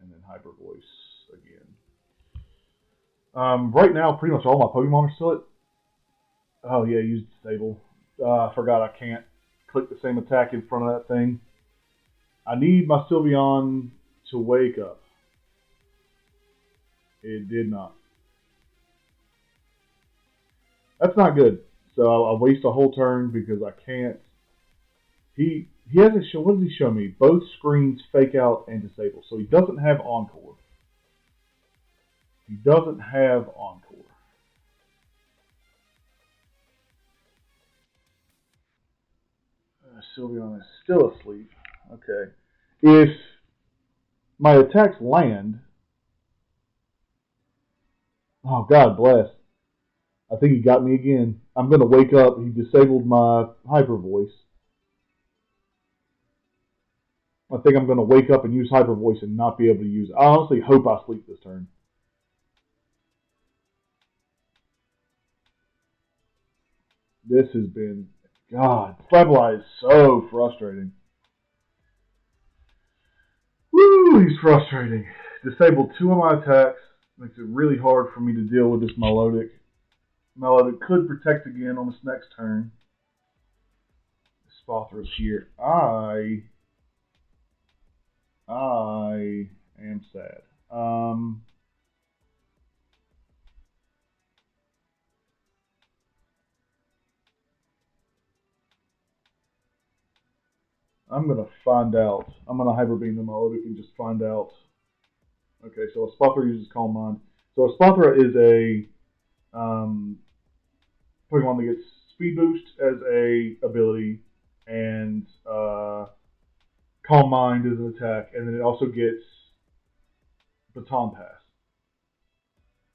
A: and then Hyper Voice again. Right now, pretty much all my Pokemon are still at. Oh yeah, use Disable. I forgot I can't click the same attack in front of that thing. I need my Sylveon to wake up. It did not. That's not good. So I waste a whole turn because I can't. He hasn't shown. What does he show me? Both screens Fake Out and Disable. So he doesn't have Encore. He doesn't have Encore. Sylveon is still asleep. Okay. If my attacks land, oh God bless. I think he got me again. I'm going to wake up. He disabled my Hyper Voice. I think I'm going to wake up and use Hyper Voice and not be able to use it. I honestly hope I sleep this turn. This has been, God, Flabby is so frustrating. Woo, he's frustrating. Disabled 2 of my attacks. Makes it really hard for me to deal with this Milotic. Milotic could protect again on this next turn. Spothra's here. I am sad. I'm going to find out. I'm going to Hyper Beam the Milotic and just find out. Okay, so a Spothra uses Calm Mind. So a Spothra is a Pokemon that gets Speed Boost as a ability and Calm Mind is an attack, and then it also gets Baton Pass.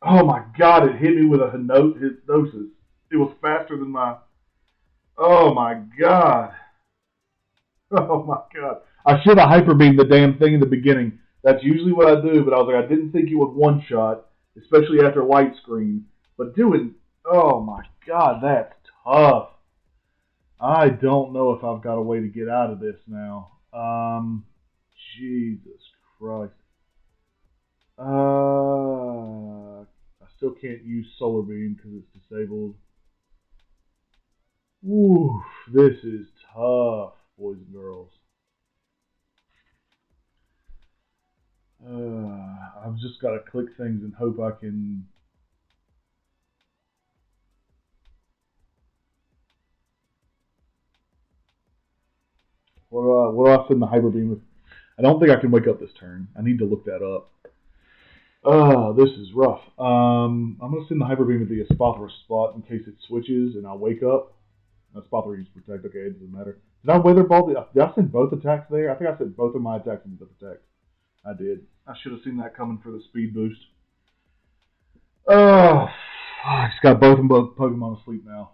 A: Oh my god, it hit me with a hypnosis. It was faster than my... Oh my god. Oh my god. I should have hyper beamed the damn thing in the beginning. That's usually what I do, but I was like, I didn't think you would one shot, especially after white screen. But doing... Oh my god, that's tough. I don't know if I've got a way to get out of this now. Jesus Christ. I still can't use Solar Beam because it's disabled. Ooh, this is tough, boys and girls. I've just got to click things and hope I can... What do I send the Hyper Beam with? I don't think I can wake up this turn. I need to look that up. This is rough. I'm going to send the Hyper Beam at the Espathra spot in case it switches and I wake up. Espathra uses Protect. Okay, it doesn't matter. Did I Weather Ball? Did I send both attacks there? I think I sent both of my attacks into the Protect. I did. I should have seen that coming for the speed boost. I just got both Pokemon asleep now.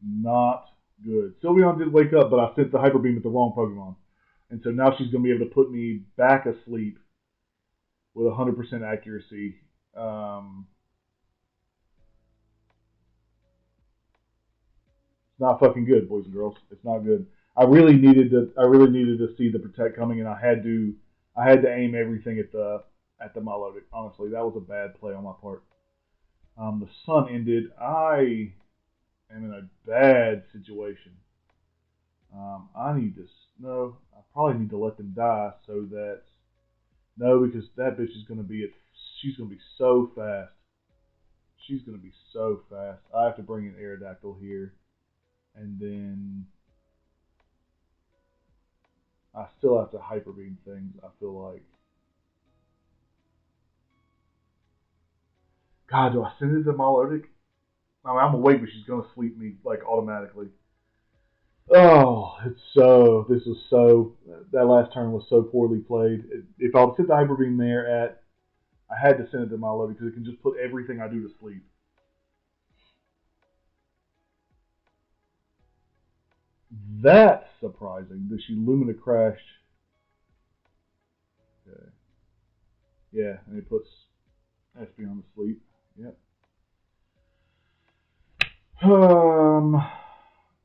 A: Not good. Sylveon did wake up, but I sent the Hyper Beam at the wrong Pokemon. And so now she's going to be able to put me back asleep with 100% accuracy. It's not fucking good, boys and girls. It's not good. I really needed to see the Protect coming, and I had to aim everything at the Milotic. Honestly, that was a bad play on my part. The sun ended. I am in a bad situation. I probably need to let them die so that, no, because that bitch is going to be, she's going to be so fast. She's going to be so fast. I have to bring an Aerodactyl here. And then I still have to Hyper Beam things, I feel like. God, do I send it to Milotic? I mean, I'm awake, but she's going to sleep me, like, automatically. Oh, that last turn was so poorly played. If I would sent the Hyper Beam there I had to send it to Milotic because it can just put everything I do to sleep. That's surprising that she Lumina crashed. Okay. Yeah, and it puts Espeon to sleep. Yep.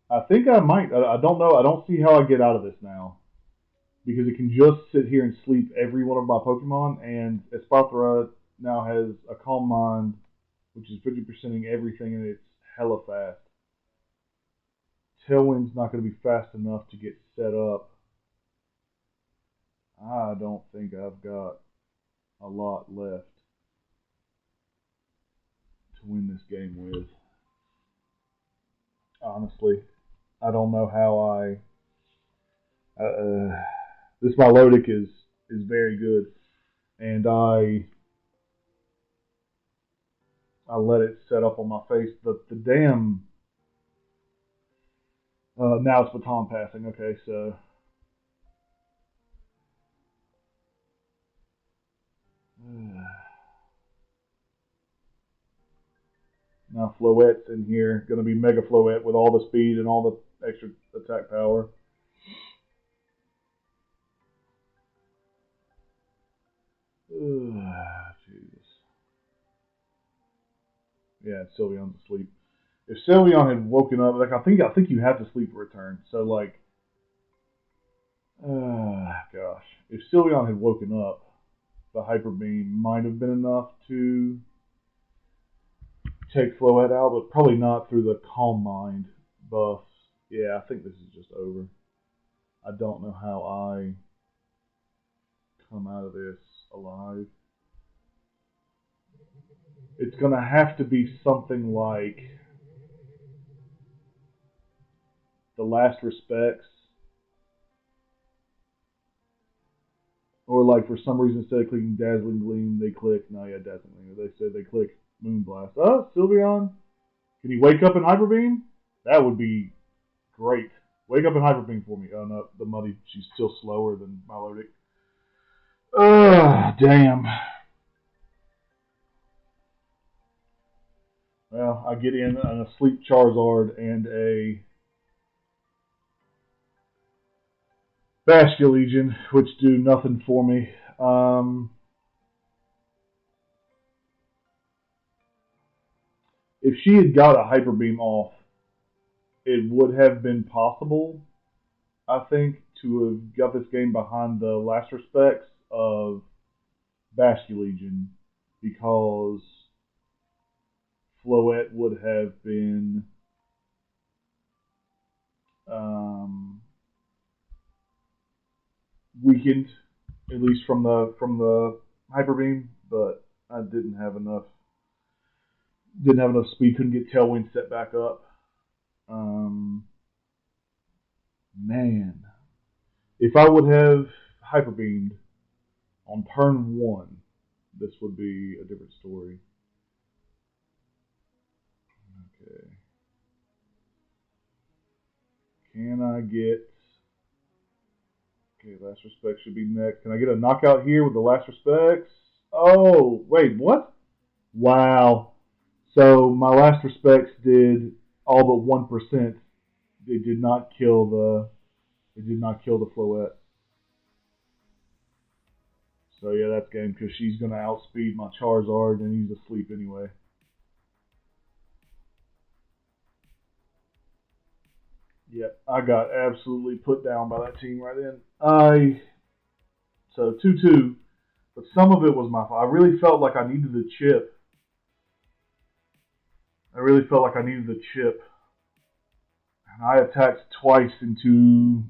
A: I think I might. I don't know. I don't see how I get out of this now. Because it can just sit here and sleep every one of my Pokemon, and Espathra now has a Calm Mind, which is 50%ing everything, and it's hella fast. Tailwind's not going to be fast enough to get set up. I don't think I've got a lot left to win this game with. Honestly, I don't know how this Milotic is very good, and I let it set up on my face. The damn now it's Baton Passing. Okay, so now Floette's in here, going to be Mega Floette with all the speed and all the extra attack power. Jesus. Yeah, Sylveon's asleep. If Sylveon had woken up, like I think you have to sleep for a turn. So like, gosh, if Sylveon had woken up, the Hyper Beam might have been enough to take Floette out, but probably not through the Calm Mind buffs. Yeah, I think this is just over. I don't know how I come out of this alive. It's going to have to be something like The Last Respects. Or like for some reason instead of clicking Dazzling Gleam, they click, Dazzling Gleam. They said they click Moonblast. Oh, Sylveon, can he wake up in Hyper Beam? That would be Great. Wake up and Hyper Beam for me. Oh no, the Muddy, she's still slower than Milotic. Damn. Well, I get in on a Sleep Charizard and a Basculegion, which do nothing for me. If she had got a Hyper Beam off, it would have been possible, I think, to have got this game behind the last respects of Basculegion, because Floette would have been weakened, at least from the Hyper Beam, but I didn't have enough speed. Couldn't get Tailwind set back up. Man, if I would have Hyper Beamed on turn 1, this would be a different story. Okay. Can I get... Okay, Last Respect should be next. Can I get a knockout here with the Last Respects? Oh, wait, what? Wow. So my Last Respects did all but 1%. It did not kill the Floette. So yeah, that's game, because she's gonna outspeed my Charizard and he's asleep anyway. Yep, I got absolutely put down by that team right then. So 2-2, but some of it was my fault. I really felt like I needed the chip. And I attacked twice into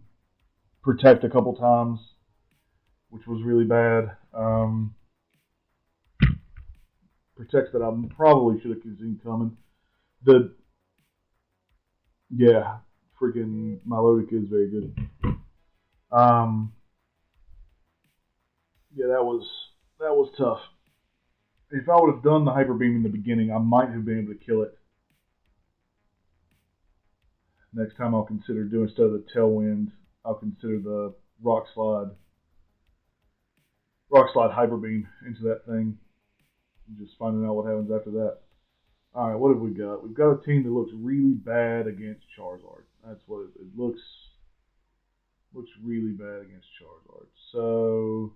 A: Protect a couple times, which was really bad. Protects that I probably should have seen coming. Freaking Milotic is very good. That was tough. If I would have done the Hyper Beam in the beginning, I might have been able to kill it. Next time I'll consider doing, instead of the Tailwind, I'll consider the Rock Slide Hyper Beam into that thing. Just finding out what happens after that. Alright, what have we got? We've got a team that looks really bad against Charizard. That's what it looks really bad against Charizard. So,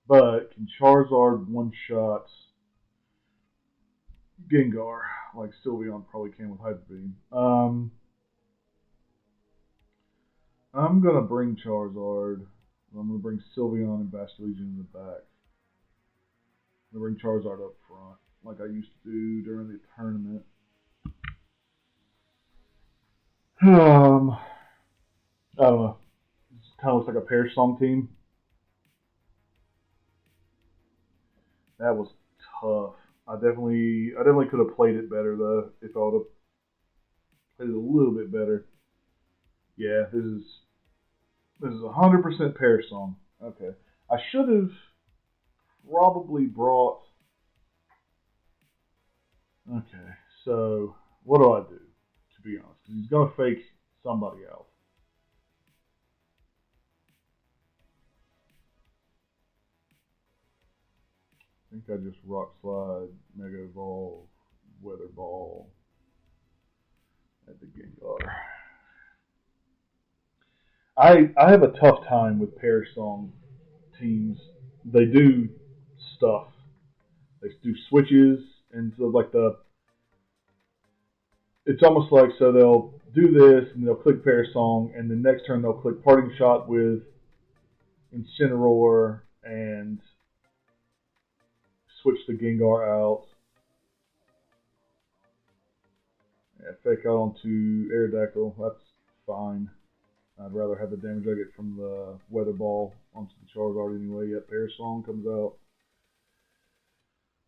A: but can Charizard one-shot Gengar like Sylveon probably can with Hyper Beam? I'm gonna bring Charizard. I'm gonna bring Sylveon and Basculegion in the back. I'm gonna bring Charizard up front, like I used to do during the tournament. I don't know. It kind of looks like a Pear Song team. That was tough. I definitely could have played it better though, if I would have played it a little bit better. Yeah, this is 100% Pear Song. Okay, I should have probably brought. Okay, so what do I do? To be honest, because he's gonna fake somebody else. I think I just Rock Slide, Mega Evolve, Weather Ball at the Gengar. I have a tough time with Pear Song teams. They do stuff. They do switches, and so like it's almost like, so they'll do this and they'll click Pear Song, and the next turn they'll click Parting Shot with Incineroar and switch the Gengar out. Yeah, fake out onto Aerodactyl. That's fine. I'd rather have the damage I get from the Weather Ball onto the Charizard anyway. Yep, Pear Song comes out.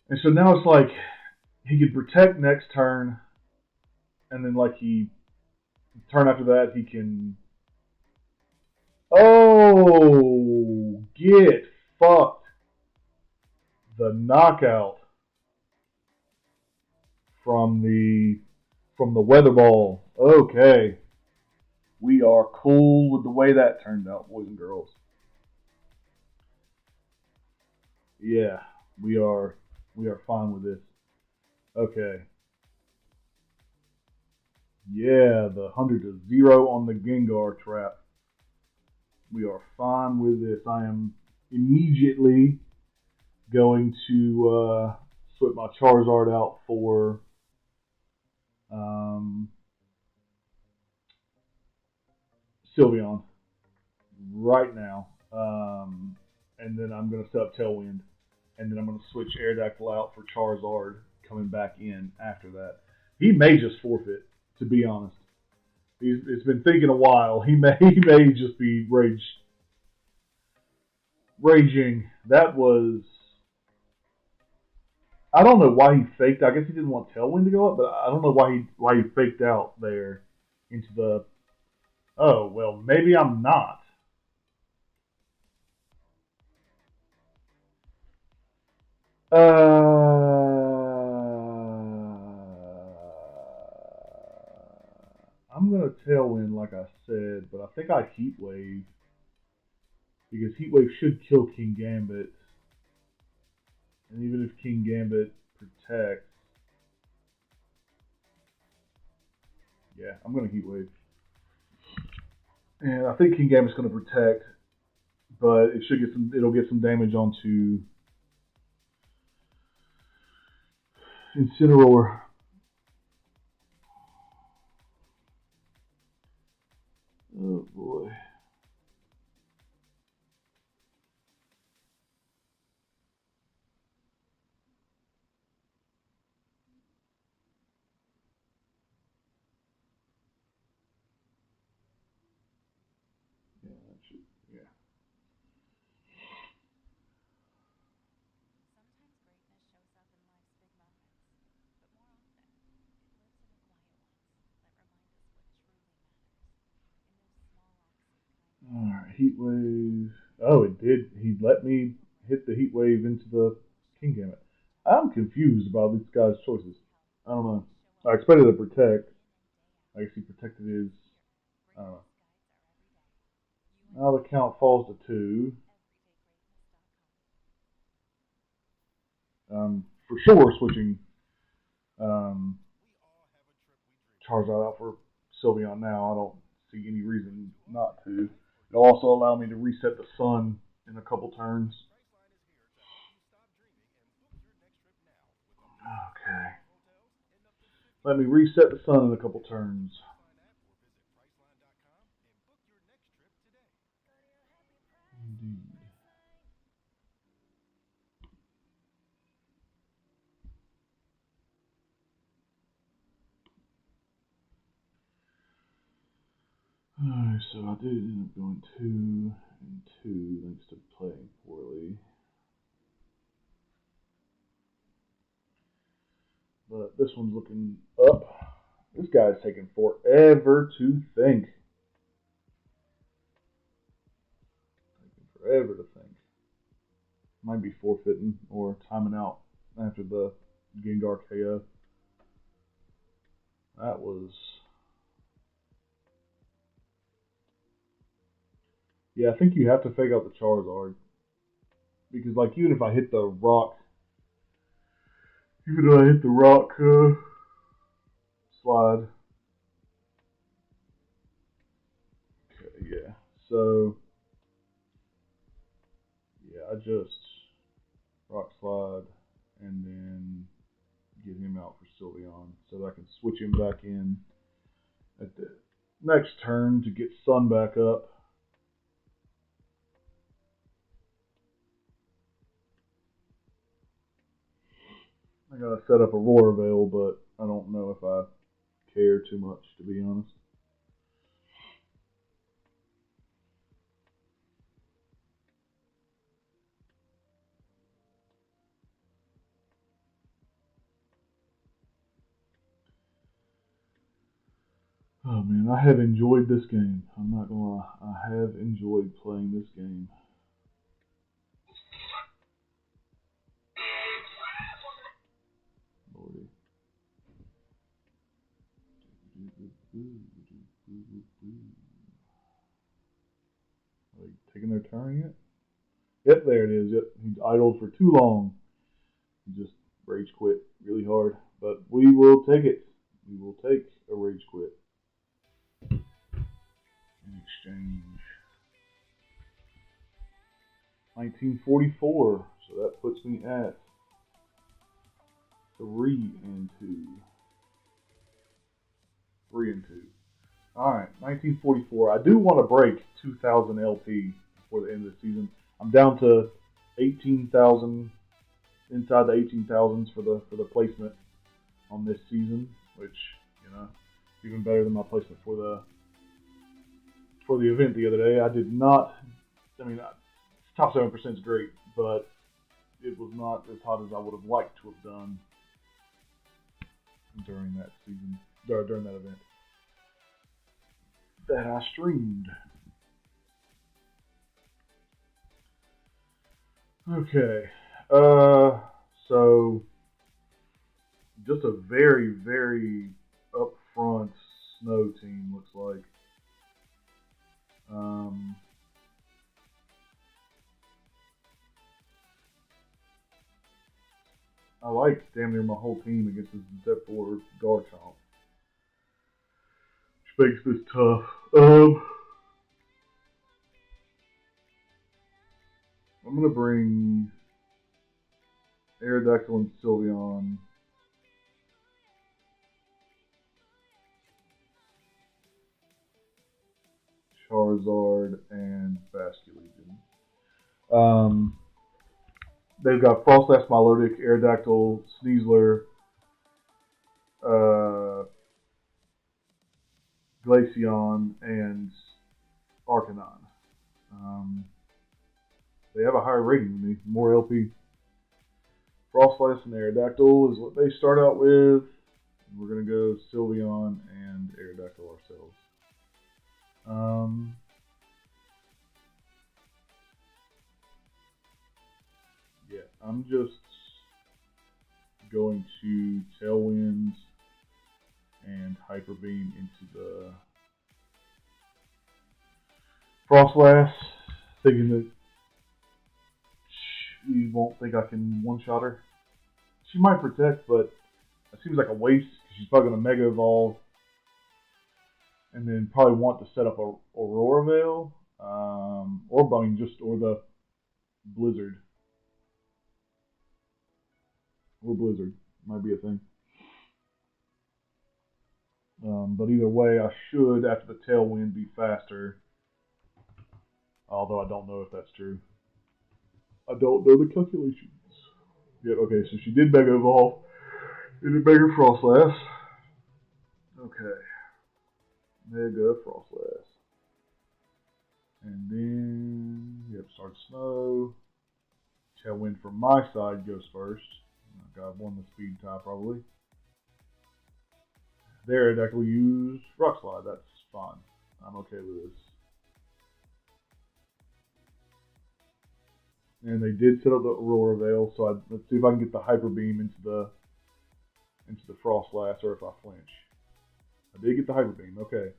A: And so now it's like he could protect next turn, and then like turn after that he can. Oh, get fucked. The knockout from the from the weather ball. Okay. We are cool with the way that turned out, boys and girls. Yeah, we are fine with this. Okay. Yeah, the 100-0 on the Gengar trap. We are fine with this. I am immediately going to swap my Charizard out for um, Sylveon right now. And then I'm going to set up Tailwind. And then I'm going to switch Aerodactyl out for Charizard coming back in after that. He may just forfeit, to be honest. He's been thinking a while. He may just be raging. That was, I don't know why he faked. I guess he didn't want Tailwind to go up, but I don't know why he faked out there into the. Oh well, maybe I'm not. I'm gonna Tailwind like I said, but I think I Heat Wave because Heat Wave should kill King Gambit, and even if King Gambit protects, yeah, I'm gonna Heat Wave, and I think King Gambit's gonna protect, but it should get some. It'll get some damage onto Incineroar. Oh boy. Yeah, that should. Yeah. Alright, Heat Wave. Oh, it did. He let me hit the Heat Wave into the King Gambit. I'm confused about this guy's choices. I don't know. I expected to protect. I guess he protected his. I don't know. Now the count falls to 2. For sure, switching um, Charizard out for Sylveon now. I don't see any reason not to. It'll also allow me to reset the sun in a couple turns. Okay. Let me reset the sun in a couple turns. Indeed. Alright, so I did end up going 2 and 2 thanks to playing poorly. But this one's looking up. This guy's taking forever to think. Taking forever to think. Might be forfeiting or timing out after the Gengar KO. That was. Yeah, I think you have to fake out the Charizard. Because, like, even if I hit the rock. Even if I hit the rock slide. Okay, yeah. So. Yeah, I just. Rock slide. And then get him out for Sylveon so that I can switch him back in at the next turn to get Sun back up. I gotta set up a Roar Veil, but I don't know if I care too much, to be honest. Oh man, I have enjoyed this game. I'm not gonna lie. I have enjoyed playing this game. Lordy. Are they taking their turn yet? Yep, there it is. Yep, he's idled for too long. He just rage quit really hard. But we will take it. We will take a rage quit in exchange. 1944. So that puts me at 3-2. 3-2. Alright, 1944. I do want to break 2,000 LP before the end of the season. I'm down to 18,000, inside the 18,000s for the placement on this season, which, you know, even better than my placement for the event the other day. I did not, I mean, top 7% is great, but it was not as hot as I would have liked to have done during that season, during that event that I streamed. Okay, so just a very, very upfront snow team looks like. I like damn near my whole team against this except for Garchomp, which makes this tough. I'm gonna bring Aerodactyl and Sylveon. Charizard and Basculegion. They've got Frostlass, Milotic, Aerodactyl, Sneasler, Glaceon, and Arcanine. They have a higher rating than me, more LP. Frostlass and Aerodactyl is what they start out with. We're going to go Sylveon and Aerodactyl ourselves. Yeah, I'm just going to Tailwind and Hyper Beam into the Frostlass, thinking that she won't think I can one-shot her. She might protect, but it seems like a waste because she's probably going to Mega Evolve and then probably want to set up a Aurora Veil or the Blizzard. Or Blizzard might be a thing. But either way, I should, after the Tailwind, be faster. Although I don't know if that's true. I don't know the calculations. Yeah, okay, so she did Mega Evolve into Mega Frostlass. Okay. Mega Frostlass. And then, yep, start Snow. Tailwind from my side goes first. I've won the speed tie probably. There, deck will use Rock Slide. That's fine. I'm okay with this. And they did set up the Aurora Veil, so let's see if I can get the Hyper Beam into the Frostlass, or if I flinch. I did get the Hyper Beam. Okay.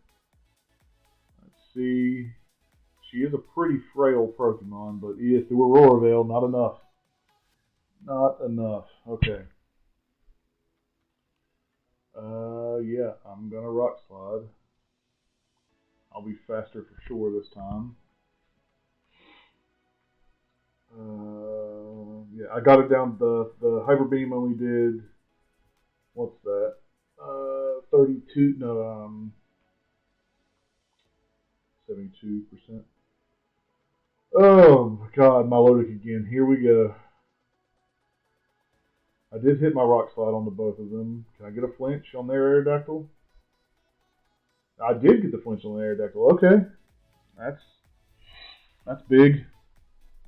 A: Let's see. She is a pretty frail Pokemon, but yes, through Aurora Veil, not enough. Not enough. Okay. Yeah, I'm gonna Rock Slide. I'll be faster for sure this time. Yeah, I got it down. The Hyper Beam only did, what's that? 32. No, 72%. Oh my God, Milotic again. Here we go. I did hit my Rock Slide on the both of them. Can I get a flinch on their Aerodactyl? I did get the flinch on the Aerodactyl. Okay. That's big.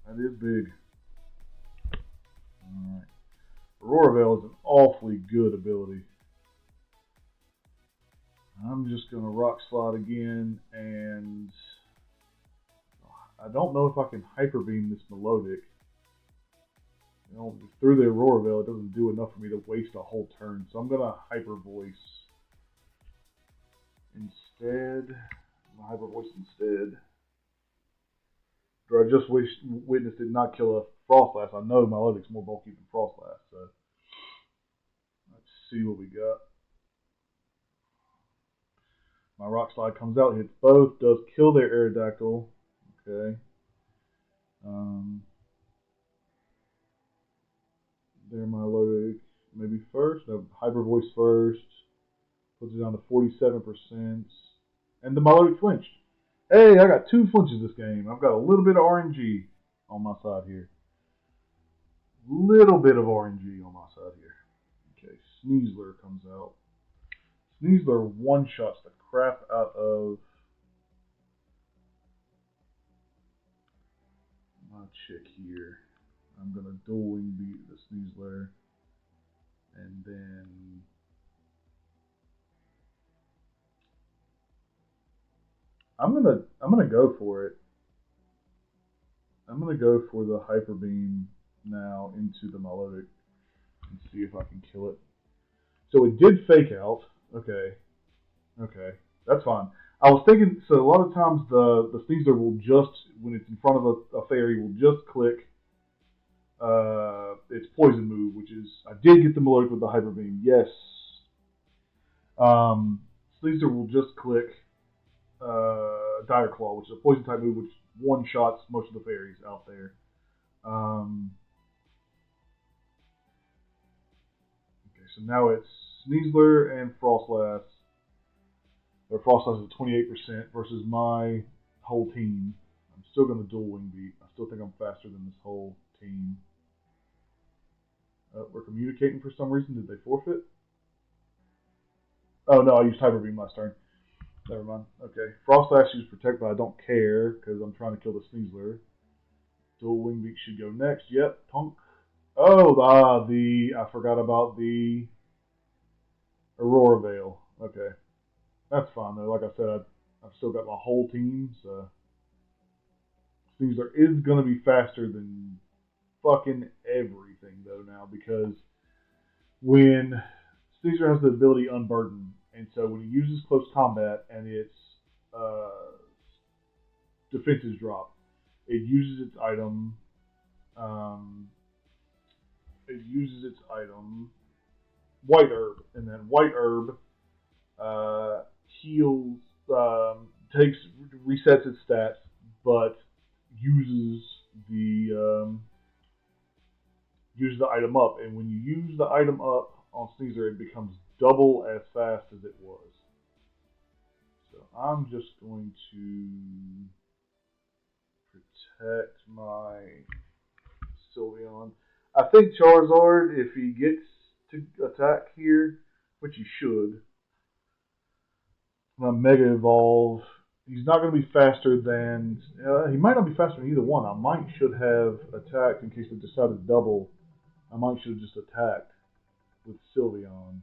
A: That is big. Alright. Aurora Veil is an awfully good ability. I'm just going to Rock Slide again, and I don't know if I can Hyper Beam this Milotic. You know, through the Aurora Veil, it doesn't do enough for me to waste a whole turn. So I'm going to Hyper Voice. instead. My hyper voice instead. Or I just witnessed it not kill a Frostlass. I know Milotic's more bulky than Frostlass, so let's see what we got. My Rock Slide comes out, hits both, does kill their Aerodactyl. Okay. Their Milotic maybe first. No, Hyper Voice first. Puts it down to 47%. And the Milotic flinched. Hey, I got 2 flinches this game. I've got a little bit of RNG on my side here. Little bit of RNG on my side here. Okay, Sneasler comes out. Sneasler one-shots the crap out of my chick here. I'm going to dual wing beat the Sneasler. And then I'm gonna go for it. I'm gonna go for the Hyper Beam now into the Milotic and see if I can kill it. So it did fake out. Okay, that's fine. I was thinking, so a lot of times the Sneasler will just, when it's in front of a fairy, will just click its poison move, which is, I did get the Milotic with the Hyper Beam, yes. Sneasler will just click Dire Claw, which is a poison type move, which one shots most of the fairies out there. Okay, so now it's Sneasler and Frostlass. Or Frostlass is 28% versus my whole team. I'm still going to dual wing beat. I still think I'm faster than this whole team. We're communicating for some reason. Did they forfeit? Oh no, I used Hyper Beam last turn. Never mind. Okay. Frostlass used Protect, but I don't care because I'm trying to kill the Sneasler. Dual Wing Beak should go next. Yep. Tonk. Oh, I forgot about the Aurora Veil. Okay. That's fine though. Like I said, I've still got my whole team, so Sneasler is gonna be faster than fucking everything though now, because when Sneasler has the ability Unburden, and so when he uses close combat and its defenses drop, it uses its item. White Herb, and then White Herb heals, resets its stats, but uses the item up. And when you use the item up on Sneasler, it becomes double as fast as it was. So I'm just going to protect my Sylveon. I think Charizard, if he gets to attack here, which he should, I'm going to Mega Evolve. He's not going to be faster than... he might not be faster than either one. I might should have attacked in case they decided to double. I might should have just attacked with Sylveon.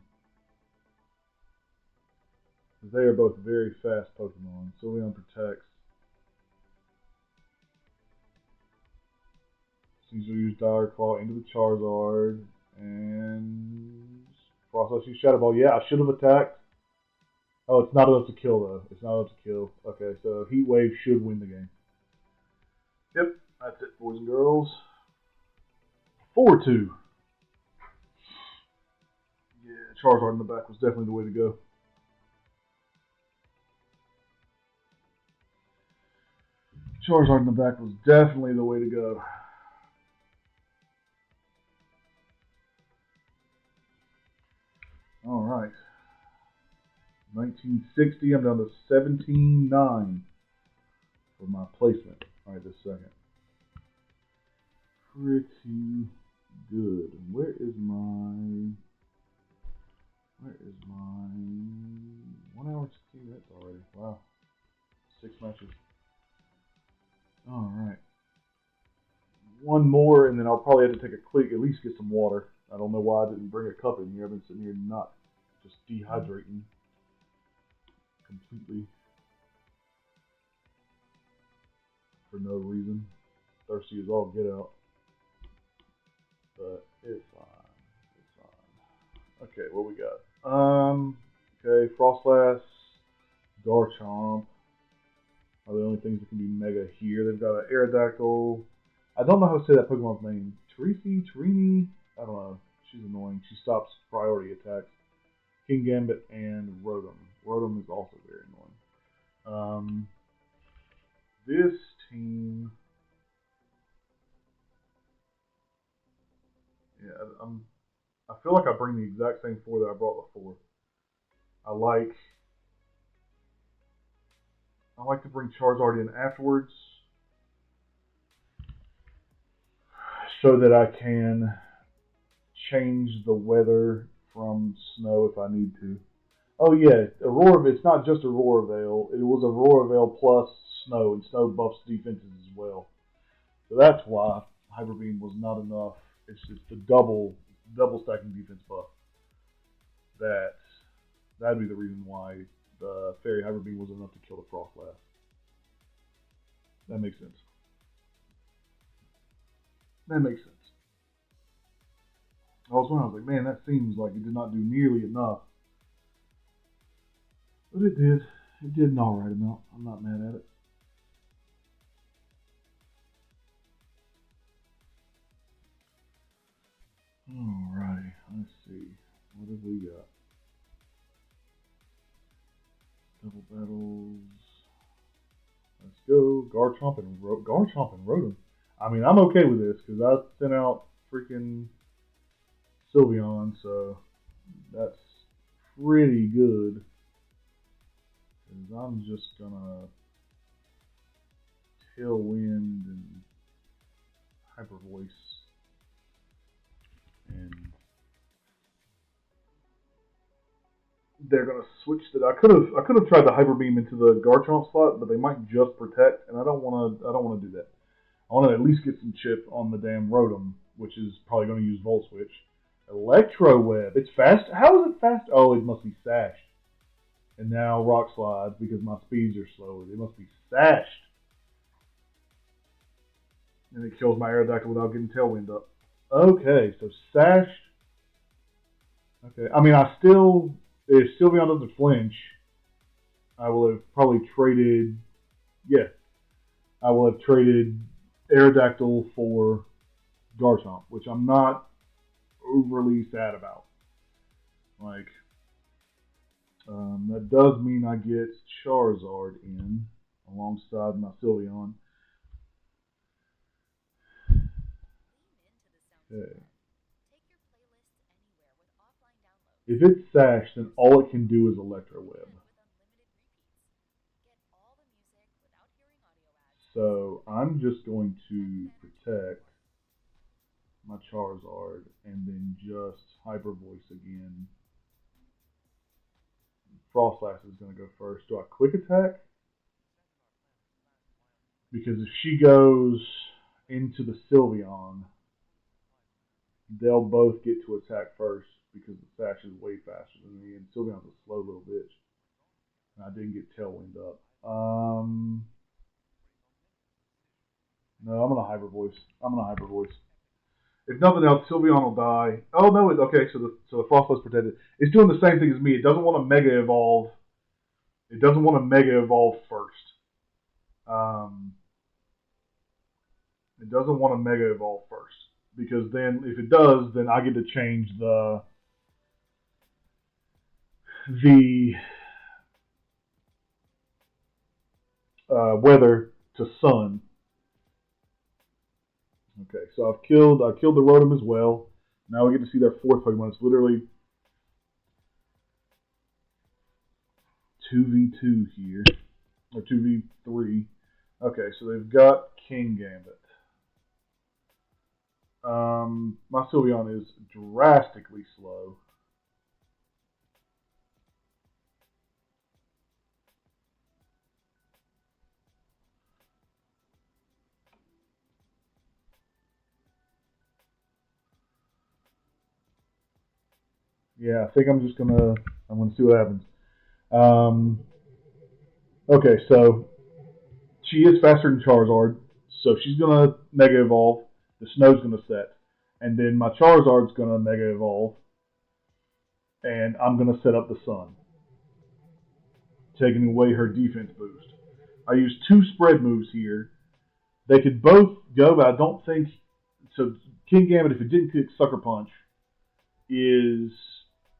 A: They are both very fast Pokemon. Sylveon protects. Caesar used Dire Claw into the Charizard. And Frostlass used Shadow Ball. Yeah, I should have attacked. Oh, it's not enough to kill, though. It's not enough to kill. Okay, so Heat Wave should win the game. Yep, that's it, boys and girls. 4-2. Yeah, Charizard in the back was definitely the way to go. Charizard in the back was definitely the way to go. All right. 1960, I'm down to 17-9 for my placement right this second. Pretty good. Where is my 1 hour 16 minutes already? Wow. 6 matches. All right. One more, and then I'll probably have to take a quick, at least get some water. I don't know why I didn't bring a cup in here. I've been sitting here not just dehydrating completely for no reason. Thirsty as all get out. But it's fine. It's fine. Okay, what we got? Okay, Frostlass Garchomp are the only things that can be Mega here. They've got an Aerodactyl. I don't know how to say that Pokemon's name. Terini? I don't know. She's annoying. She stops priority attacks. Kingambit and Rotom. Rotom is also very annoying. This team, yeah, I feel like I bring the exact same four that I brought before. I like to bring Charizard in afterwards so that I can change the weather from snow if I need to. Oh yeah, Aurora. It's not just Aurora Veil. It was Aurora Veil plus snow, and snow buffs defenses as well. So that's why Hyper Beam was not enough. It's the double stacking defense buff. That'd be the reason why the Fairy Hyper Beam was enough to kill the Frostlass. That makes sense. That makes sense. I was like, man, that seems like it did not do nearly enough. But it did. It did an alright amount. I'm not mad at it. Alrighty, let's see. What have we got? Double battles. Let's go. Garchomp and Rotom. I mean, I'm okay with this because I sent out freaking Sylveon, so that's pretty good. Because I'm just gonna Tailwind and Hyper Voice, and they're gonna switch that. I could have tried the Hyper Beam into the Garchomp slot, but they might just protect, and I don't wanna do that. I want to at least get some chip on the damn Rotom, which is probably going to use Volt Switch. Electro Web. It's fast. How is it fast? Oh, it must be sashed. And now Rock Slide, because my speeds are slower. They must be sashed. And it kills my Aerodactyl without getting Tailwind up. Okay, so sashed. Okay, I mean, if Sylveon doesn't flinch, I will have probably traded, I will have traded Aerodactyl for Garchomp, which I'm not overly sad about. Like, that does mean I get Charizard in alongside my Sylveon. Okay. If it's sashed, then all it can do is Electro Web. So I'm just going to protect my Charizard and then just Hyper Voice again. Frostlass is going to go first. Do I quick attack? Because if she goes into the Sylveon, they'll both get to attack first because the Sash is way faster than me, and Sylveon's a slow little bitch. And I didn't get Tailwind up. No, I'm gonna Hyper Voice. If nothing else, Sylveon will die. Oh no, okay. So the Frostlass protected. It's doing the same thing as me. It doesn't want to Mega Evolve. It doesn't want to Mega Evolve first. It doesn't want to Mega Evolve first because then if it does, then I get to change the weather to sun. Okay, so I killed the Rotom as well. Now we get to see their fourth Pokemon. It's literally 2v2 here, or 2v3. Okay, so they've got Kingambit. My Sylveon is drastically slow. Yeah, I think I'm gonna see what happens. Okay, so she is faster than Charizard, so she's gonna Mega Evolve. The snow's gonna set, and then my Charizard's gonna Mega Evolve, and I'm gonna set up the sun taking away her defense boost. I used 2 spread moves here. They could both go, but I don't think so. King Gambit, if it didn't click Sucker Punch, is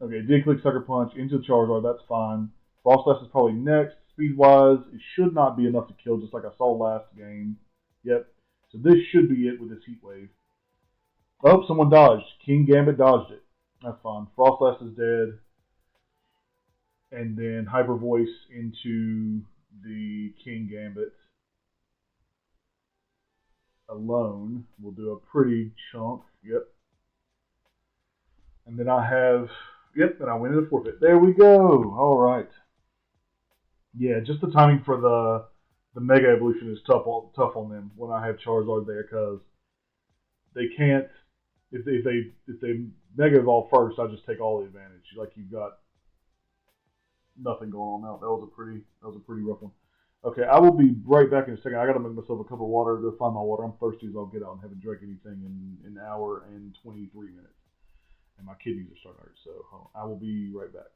A: okay. It did click Sucker Punch into the Charizard. That's fine. Frostlass is probably next. Speed wise, it should not be enough to kill, just like I saw last game. Yep. So this should be it with this Heat Wave. Oh, someone dodged. King Gambit dodged it. That's fine. Frostlass is dead. And then Hyper Voice into the King Gambit alone. We'll do a pretty chunk. Yep. And then I have, yep, and I win in the forfeit. There we go. All right. Yeah, just the timing for the Mega Evolution is tough on them when I have Charizard there because they can't, if they Mega Evolve first, I just take all the advantage. Like you've got nothing going on now. That was a pretty rough one. Okay, I will be right back in a second. I gotta make myself a cup of water, go find my water. I'm thirsty as I'll get out and haven't drank anything in an hour and 23 minutes. And my kidneys are starting to hurt, so I will be right back.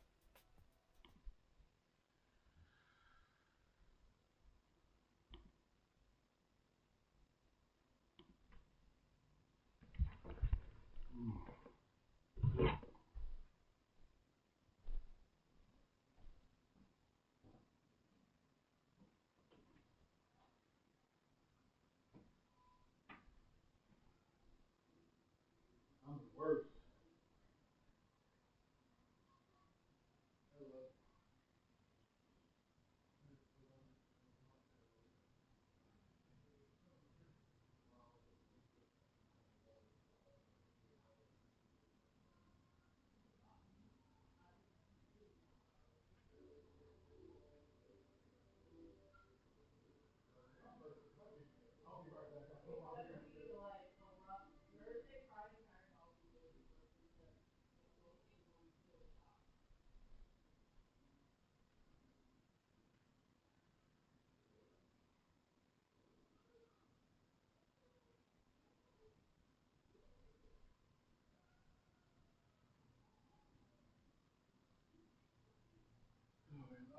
A: I'm the worst.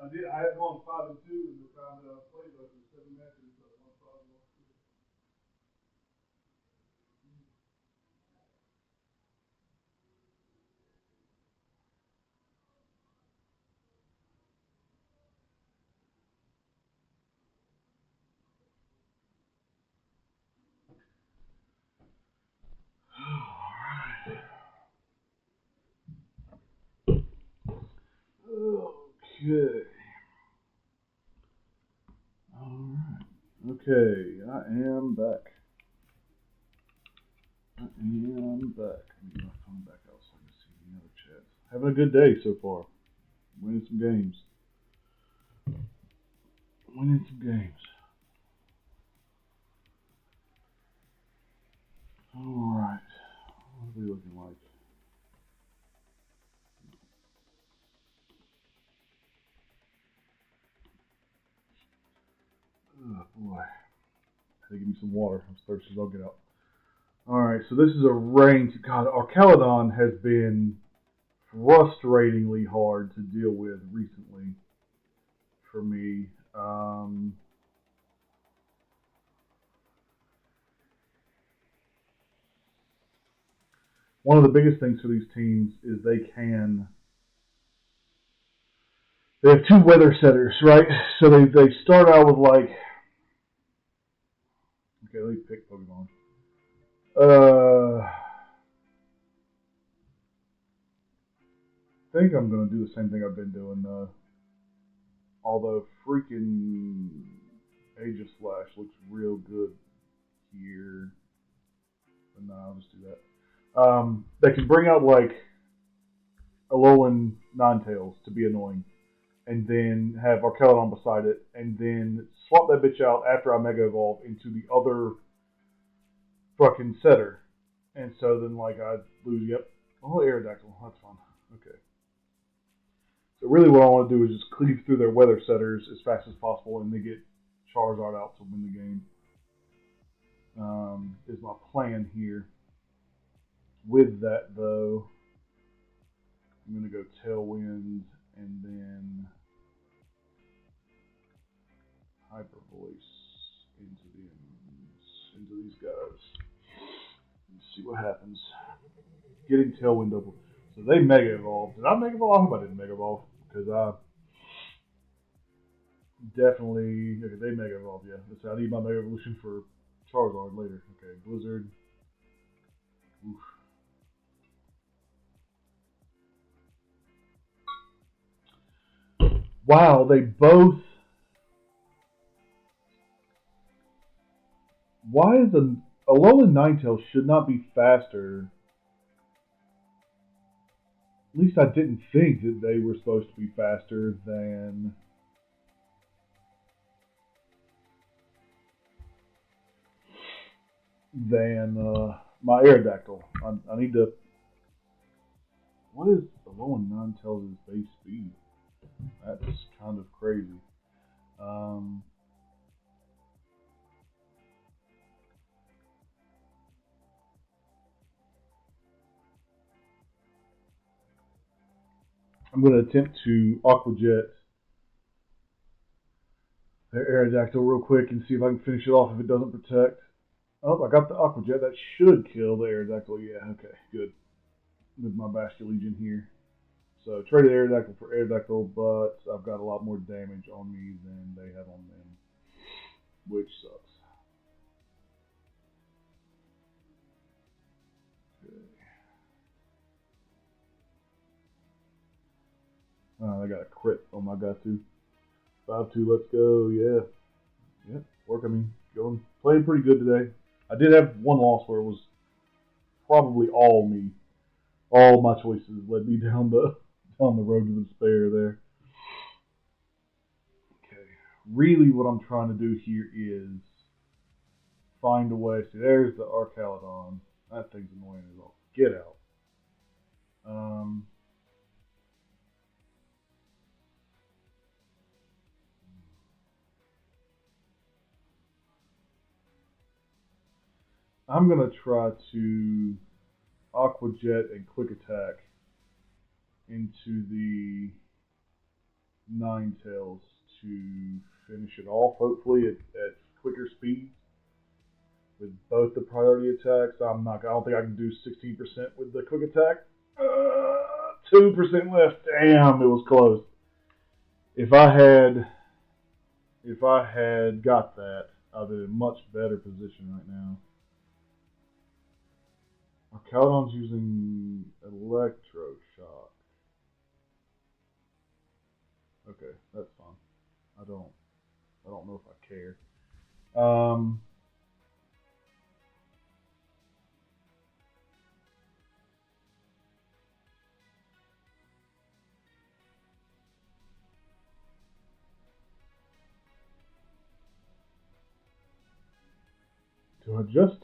A: I had gone 5-2 in the time that I played those 7 matches. So 1-5 and 1-2. Okay. All right. Okay, I am back. I am back. Let me get my phone back out so I can see the other chats. Having a good day so far. Winning some games. Winning some games. All right. What are we looking like? Oh boy. Had to give me some water. I'm thirsty. I'll get out. All right. So this is a range. God, Arcaladon has been frustratingly hard to deal with recently for me. One of the biggest things for these teams is they have 2 weather setters, right? So they start out with like, okay, let me pick Pokemon. I think I'm gonna do the same thing I've been doing. Although freaking Age of Slash looks real good here, but no, I'll just do that. They can bring out like Alolan Ninetales to be annoying, and then have Arcaladon beside it, and then swap that bitch out after I Mega Evolve into the other fucking setter. And so then, like, I lose, yep. Oh, Aerodactyl, that's fun. Okay. So really what I want to do is just cleave through their weather setters as fast as possible and then get Charizard out to win the game. Is my plan here. With that, though, I'm going to go Tailwind and then hyper voice into these guys. Let's see what happens. Getting tailwind over. So they mega evolved. Did I mega evolve? I hope I didn't mega evolve because I definitely. Okay, they mega evolved. Yeah, that's, I need my mega evolution for Charizard later. Okay, Blizzard. Oof. Wow, they both. Why is a Alolan Ninetales should not be faster? At least I didn't think that they were supposed to be faster than my Aerodactyl. I need to. What is Alolan Ninetales' base speed? That's kind of crazy. Um, I'm going to attempt to Aqua Jet their Aerodactyl real quick and see if I can finish it off if it doesn't protect. Oh, I got the Aqua Jet. That should kill the Aerodactyl. Yeah, okay, good. With my Basculegion here. So traded Aerodactyl for Aerodactyl, but I've got a lot more damage on me than they have on them, which sucks. I got a crit on my guy too. 5-2, let's go. Yeah. Yep. Work. I mean, playing pretty good today. I did have one loss where it was probably all me. All my choices led me down the road to despair there. Okay. Really, what I'm trying to do here is find a way. See, there's the Archaludon. That thing's annoying as all. Get out. I'm gonna try to Aqua Jet and Quick Attack into the Ninetales to finish it off. Hopefully at quicker speed with both the priority attacks. I don't think I can do 16% with the Quick Attack. 2% left. Damn, it was close. If I had got that, I'd be in a much better position right now. Archaludon's using Electroshock. Okay, that's fine. I don't know if I care. Do I just?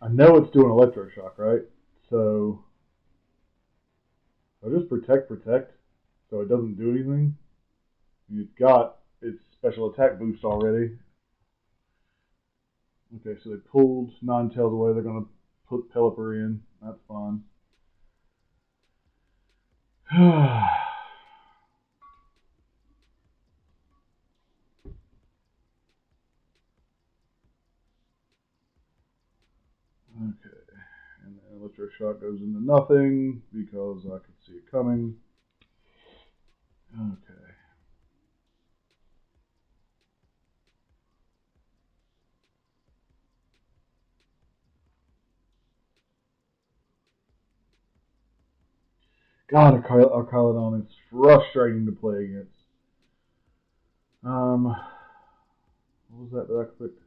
A: I know it's doing Electroshock, right? So I just protect, so it doesn't do anything. It's got its special attack boost already. Okay, so they pulled Ninetales away. They're gonna put Pelipper in. That's fine. Okay, and the Electroshock goes into nothing because I could see it coming. Okay. God, Archaludon is frustrating to play against. What was that I clicked?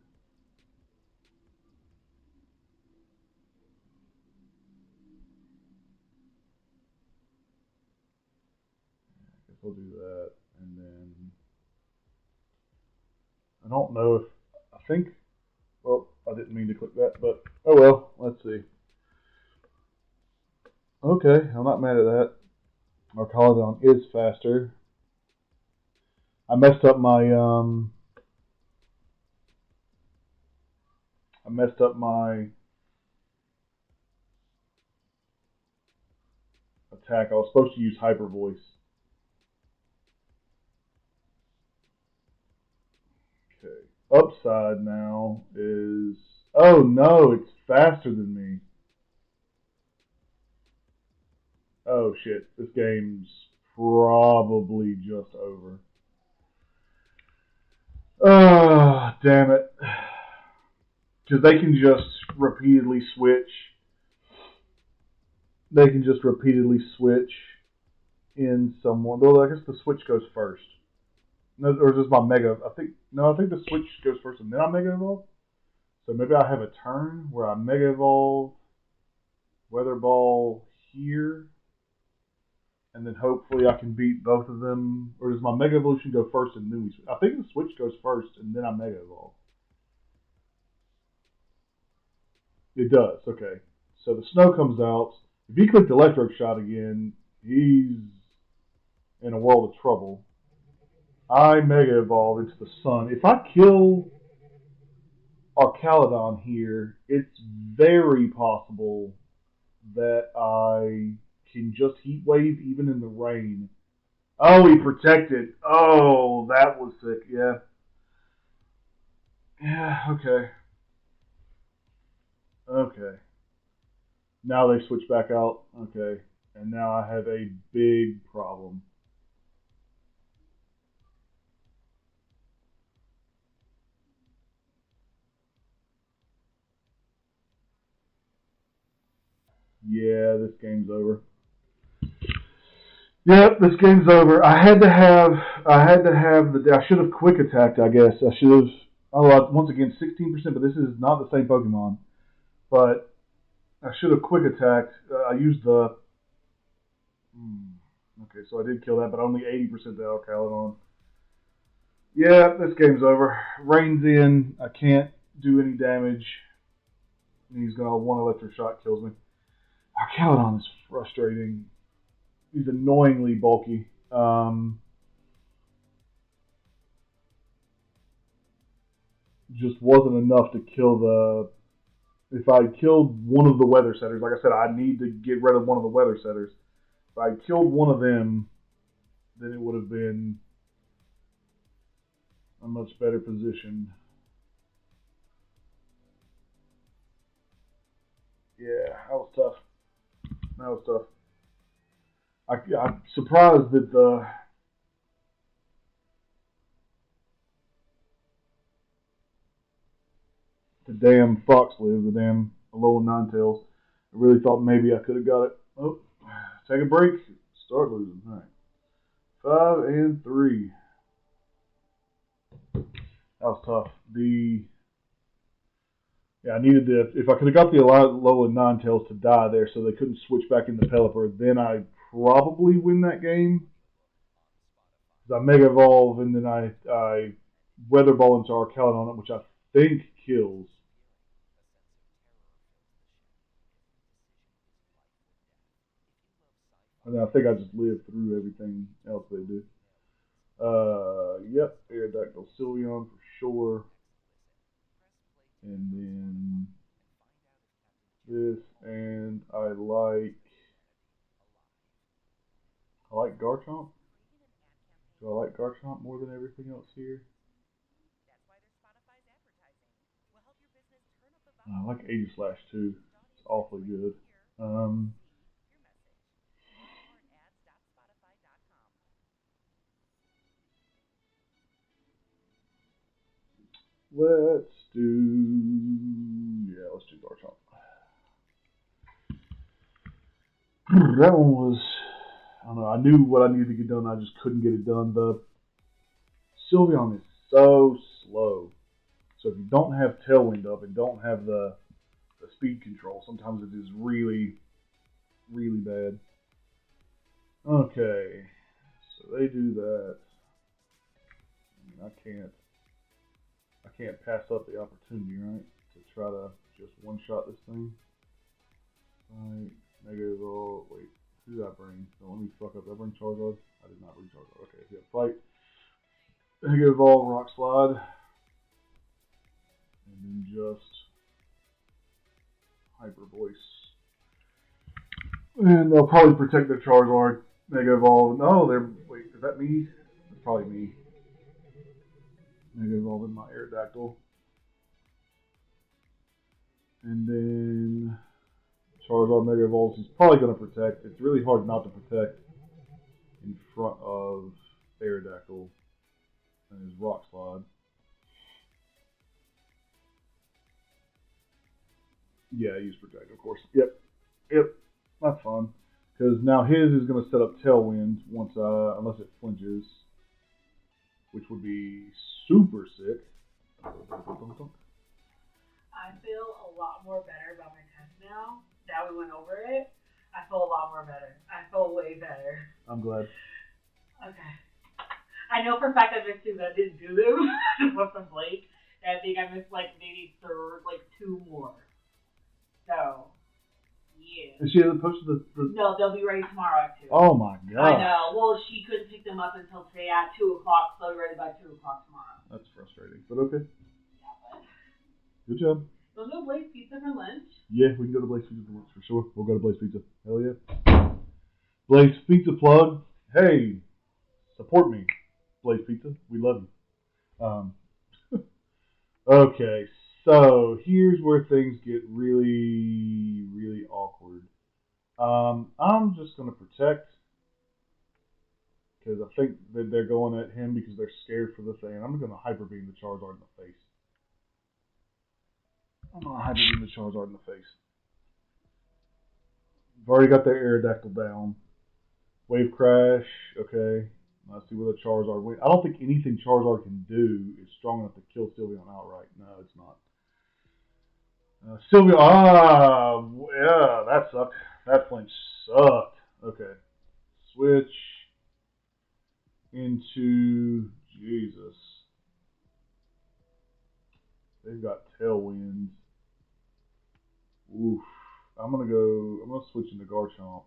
A: I guess I'll do that, and then I don't know if I think. Well, I didn't mean to click that, but oh well. Let's see. Okay, I'm not mad at that. Archaludon is faster. I messed up my attack. I was supposed to use Hyper Voice. upside now is, oh no, it's faster than me. Oh shit, this game's probably just over. Oh, damn it. Because they can just repeatedly switch. They can just repeatedly switch in someone. Though I guess the switch goes first. No, or is this my mega? I think no. I think the switch goes first and then I mega evolve. So maybe I have a turn where I mega evolve, weather ball here, and then hopefully I can beat both of them. Or does my mega evolution go first and then we switch? I think the switch goes first and then I mega evolve. It does. Okay. So the snow comes out. If he clicked electric shot again, he's in a world of trouble. I mega evolve into the sun. If I kill Archaludon here, it's very possible that I can just heat wave even in the rain. Oh, he protected. Oh, that was sick. Yeah. Yeah. Okay. Okay. Now they switch back out. Okay. And now I have a big problem. Yeah, this game's over. Yep, this game's over. I had to have I should have quick attacked, I guess. I should have, once again, 16%, but this is not the same Pokemon. But I should have quick attacked. I used the, okay, so I did kill that, but only 80% to Alcalon. Yeah, this game's over. Rain's in. I can't do any damage. He's gonna one electric shot kills me. Archaludon is frustrating. He's annoyingly bulky. Just wasn't enough to kill the. If I killed one of the weather setters, like I said, I need to get rid of one of the weather setters. If I killed one of them, then it would have been a much better position. Yeah, that was tough. That was tough. I'm surprised that the damn fox lived, the damn Alolan Ninetales. I really thought maybe I could have got it. Oh, take a break. Start losing. All right. 5-3. That was tough. I needed to. If I could have got the Alolan Ninetales to die there, so they couldn't switch back into Pelipper, then I probably win that game. I Mega Evolve and then I Weather Ball into Archaludon on it, which I think kills. And I think I just live through everything else they do. Yep, Aerodactyl Sylveon for sure. And then this, and I like Garchomp. Do I like Garchomp more than everything else here? I like Aegislash too. It's awfully good. Um, let's do Garchomp. That one was, I don't know. I knew what I needed to get done. I just couldn't get it done. The Sylveon is so slow. So if you don't have Tailwind up and don't have the speed control, sometimes it is really, really bad. Okay, so they do that. I can't pass up the opportunity, right, to try to just one-shot this thing. Right, Mega Evolve. Wait, who did I bring? Don't let me fuck up. Did I bring Charizard? I did not bring Charizard. Okay, yeah, fight. Mega Evolve, Rock Slide. And then just Hyper Voice. And they'll probably protect their Charizard. Mega Evolve. No, they're. Wait, is that me? It's probably me. Mega Evolve in my Aerodactyl. And then Charizard Mega Evolves. He's probably going to protect. It's really hard not to protect in front of Aerodactyl and his Rock Slide. Yeah, use protect, of course. Yep. That's fun. Because now his is going to set up Tailwind once, unless it flinches, which would be super sick.
B: I feel a lot more better about my test now. Now we went over it. I feel a lot more better. I feel way better.
A: I'm glad.
B: Okay. I know for a fact I missed two that I didn't do them. Just from Blake. And I think I missed like maybe two more. So, yeah.
A: Is she posted the...
B: No, they'll be ready tomorrow at 2.
A: Oh my god.
B: I know. Well, she couldn't pick them up until today at 2 o'clock, so they'll be ready by 2 o'clock tomorrow.
A: That's frustrating, but okay.
B: Yeah, but...
A: Good job.
B: We'll go to Blaze Pizza for lunch.
A: Yeah, we can go to Blaze Pizza for lunch for sure. We'll go to Blaze Pizza. Hell yeah. Blaze Pizza plug. Hey, support me. Blaze Pizza. We love you. Okay, so here's where things get really, really awkward. I'm just going to protect because I think that they're going at him because they're scared for the thing. I'm going to Hyper Beam the Charizard in the face. I'm going to Hyper Beam the Charizard in the face. I've already got their Aerodactyl down. Wave Crash, okay. Let's see what the Charizard wins. I don't think anything Charizard can do is strong enough to kill Sylveon outright. No, it's not. Sylveon, yeah, that sucked. That flinch sucked. Okay. Switch into Jesus. They've got Tailwind. Oof. I'm gonna switch into Garchomp.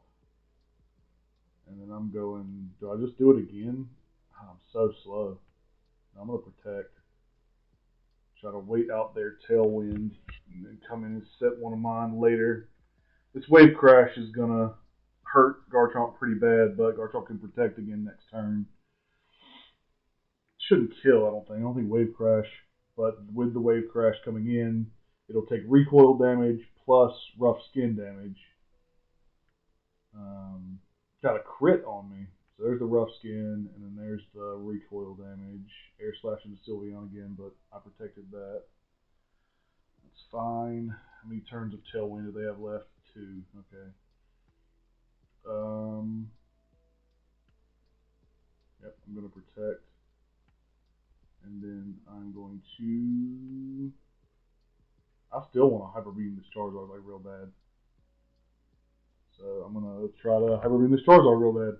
A: And then I'm going, do I just do it again? Oh, I'm so slow. I'm going to protect. Try to wait out their Tailwind and then come in and set one of mine later. This Wave Crash is going to hurt Garchomp pretty bad, but Garchomp can protect again next turn. Shouldn't kill, I don't think. I don't think Wave Crash, but with the Wave Crash coming in, it'll take recoil damage plus rough skin damage. Got a crit on me. So there's the rough skin, and then there's the recoil damage. Air slash into Sylveon again, but I protected that. That's fine. How many turns of Tailwind do they have left? 2. Okay. Yep, I'm going to protect. And then I'm going to... I still want to Hyper Beam this Charizard like real bad. So I'm going to try to Hyper Beam this Charizard real bad.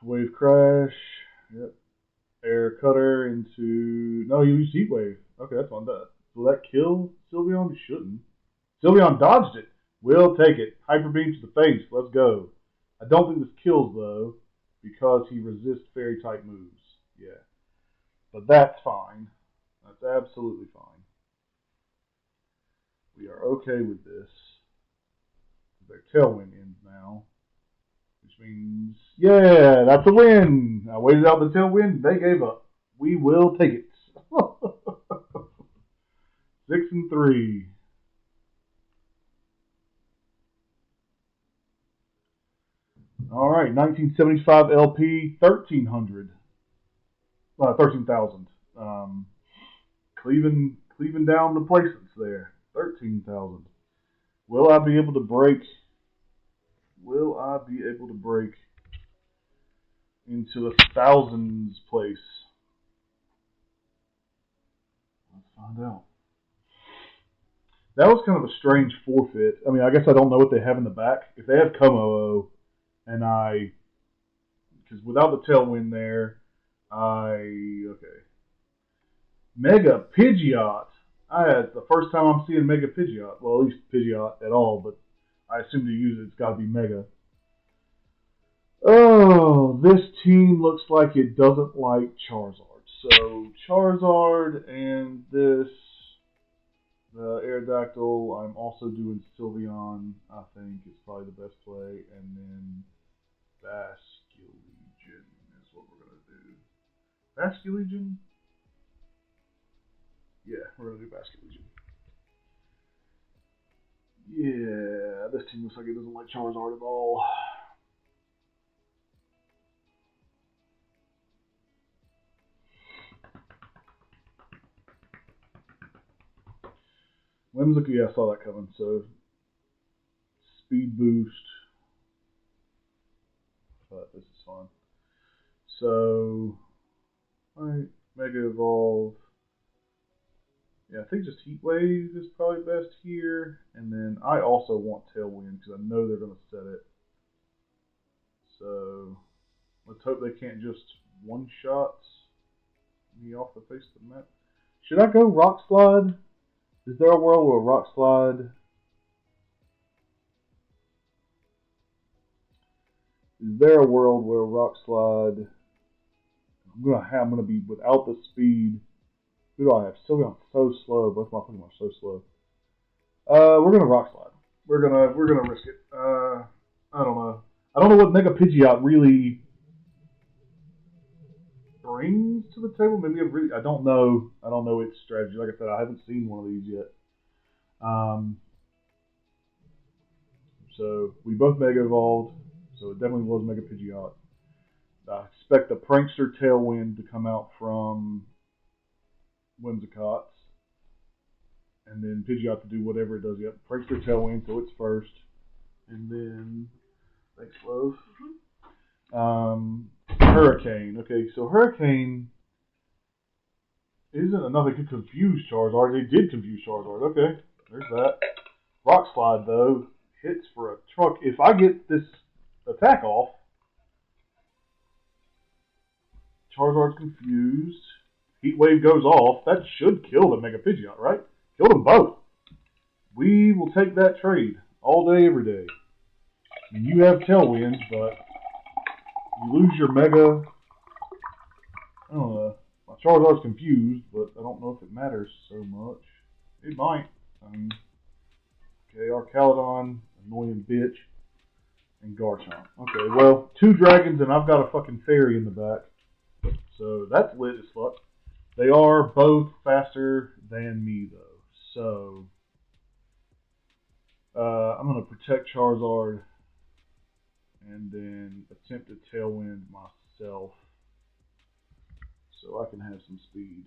A: Wave Crash. Yep. Air Cutter into... No, you use Heat Wave. Okay, that's on that. Will that kill Sylveon? It shouldn't. Sylveon dodged it. We'll take it. Hyper Beam to the face. Let's go. I don't think this kills, though, because he resists Fairy-type moves. Yeah. But that's fine. That's absolutely fine. We are okay with this. Their Tailwind ends now. Which means, yeah, that's a win. I waited out the Tailwind. They gave up. We will take it. 6-3. All right, 1975 LP, 1300. 13,000. Cleaving down the placements there. 13,000. Will I be able to break? Will I be able to break into the thousands place? Let's find out. That was kind of a strange forfeit. I mean, I guess I don't know what they have in the back. If they have Como, and because without the Tailwind there, okay. Mega Pidgeot. It's the first time I'm seeing Mega Pidgeot. Well, at least Pidgeot at all, but I assume to use it, it's got to be Mega. Oh, this team looks like it doesn't like Charizard. So, Charizard and this, the Aerodactyl, I'm also doing Sylveon, I think, is probably the best play, and then Basculegion. Basculegion? Yeah, we're going to do Basculegion. Yeah, this team looks like it doesn't like Charizard at all. Whimsicott, yeah, I saw that coming. So, speed boost. But this is fun. So, alright, Mega Evolve. Yeah, I think just Heat Wave is probably best here. And then I also want Tailwind because I know they're going to set it. So, let's hope they can't just one-shot me off the face of the map. Should I go Rock Slide? Is there a world where Rock Slide... Is there a world where Rock Slide... I'm gonna be without the speed. Who do I have? Sylveon's so slow. Both my Pokemon are so slow. We're gonna Rock Slide. We're gonna risk it. I don't know. I don't know what Mega Pidgeot really brings to the table. Maybe I don't know. I don't know its strategy. Like I said, I haven't seen one of these yet. So we both Mega Evolved. So it definitely was Mega Pidgeot. I expect the Prankster Tailwind to come out from Whimsicott. And then Pidgeot to do whatever it does. Yep, Prankster Tailwind, so it's first. And then, thanks, love. Hurricane. Okay, so Hurricane isn't enough. It could confuse Charizard. It did confuse Charizard. Okay, there's that. Rock Slide, though, hits for a truck. If I get this attack off, Charizard's confused. Heat Wave goes off. That should kill the Mega Pidgeot, right? Kill them both. We will take that trade all day, every day. And you have Tailwinds, but you lose your Mega. I don't know. My Charizard's confused, but I don't know if it matters so much. It might. I mean, okay, Arcaludon, annoying bitch, and Garchomp. Okay, well, 2 dragons, and I've got a fucking fairy in the back. So that's lit as fuck. They are both faster than me, though. So, I'm going to protect Charizard and then attempt to Tailwind myself so I can have some speed.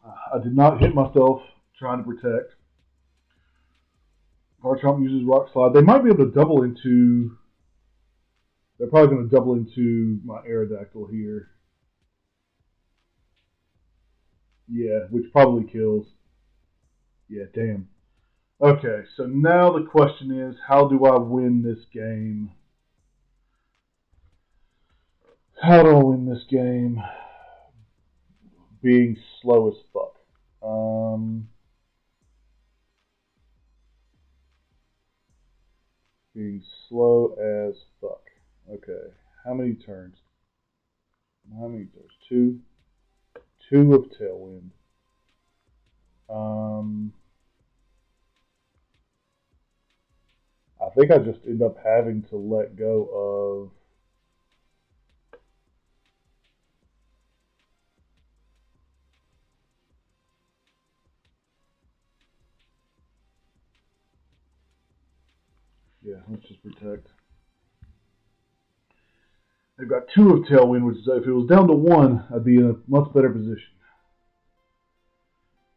A: I did not hit myself trying to protect. Garchomp uses Rock Slide. They might be able to double into... They're probably going to double into my Aerodactyl here. Yeah, which probably kills. Yeah, damn. Okay, so now the question is, how do I win this game? How do I win this game? Being slow as fuck. Being slow as fuck. Okay, how many turns? How many turns? 2. 2 of Tailwind. I think I just end up having to let go of... Yeah, let's just protect. They've got 2 of Tailwind, which is, if it was down to 1, I'd be in a much better position.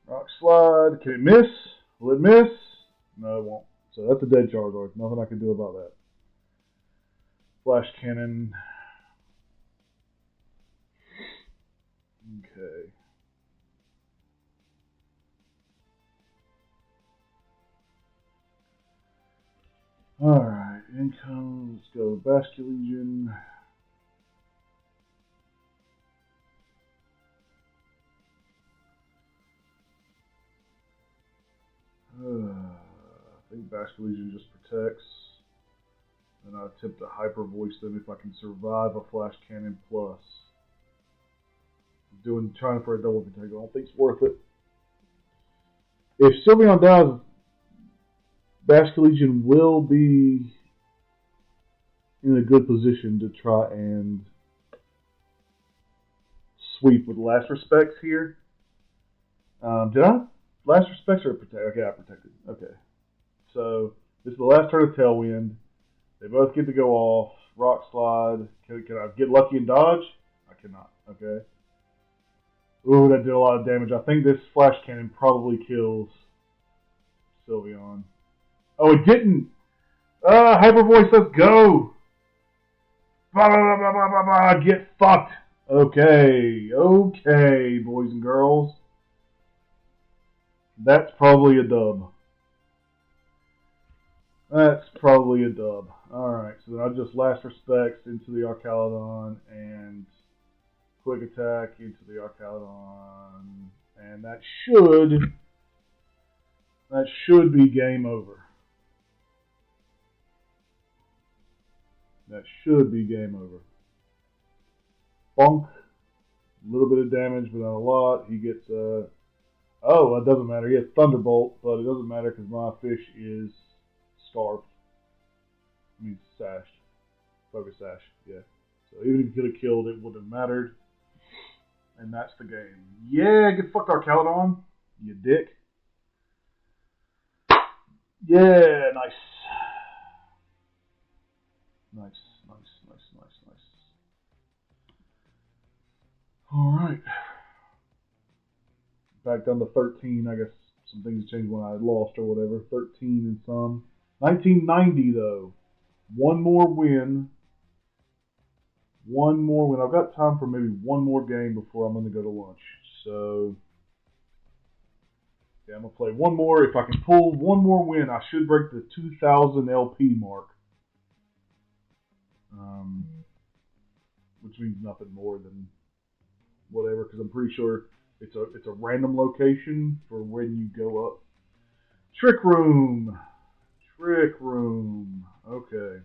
A: Rock Slide. Can it miss? Will it miss? No, it won't. So that's a dead Charizard. Nothing I can do about that. Flash Cannon. Okay. Alright, income. Let's go Basculegion. I think Basculegion just protects. And I attempt to Hyper Voice them if I can survive a Flash Cannon plus. Trying for a double protect. I don't think it's worth it. If Sylveon dies, Bash Collegian will be in a good position to try and sweep with Last Respects here. Did I? Last Respects or Protect? Okay, I protected. Okay. So, this is the last turn of Tailwind. They both get to go off. Rock Slide. Can I get lucky and dodge? I cannot. Okay. Ooh, that did a lot of damage. I think this Flash Cannon probably kills Sylveon. Oh, it didn't! Hyper Voice, let's go! Blah, blah, blah, blah, blah, blah. Get fucked! Okay, boys and girls. That's probably a dub. That's probably a dub. Alright, so then I just Last Respects into the Archaludon and Quick Attack into the Archaludon. And that should be game over. That should be game over. Bonk. A little bit of damage, but not a lot. He gets oh, it doesn't matter. He has Thunderbolt, but it doesn't matter because my fish is scarfed. I mean, sashed. Focus sash, yeah. So even if he could have killed, it wouldn't have mattered. And that's the game. Yeah, get fucked Archaludon, you dick. Yeah, nice. Nice. Alright. Back down to 13. I guess some things changed when I lost or whatever. 13 and some. 1990 though. One more win. I've got time for maybe one more game before I'm going to go to lunch. So, yeah, I'm going to play one more. If I can pull one more win, I should break the 2,000 LP mark. Which means nothing more than whatever, because I'm pretty sure it's a random location for when you go up. Trick Room. Okay.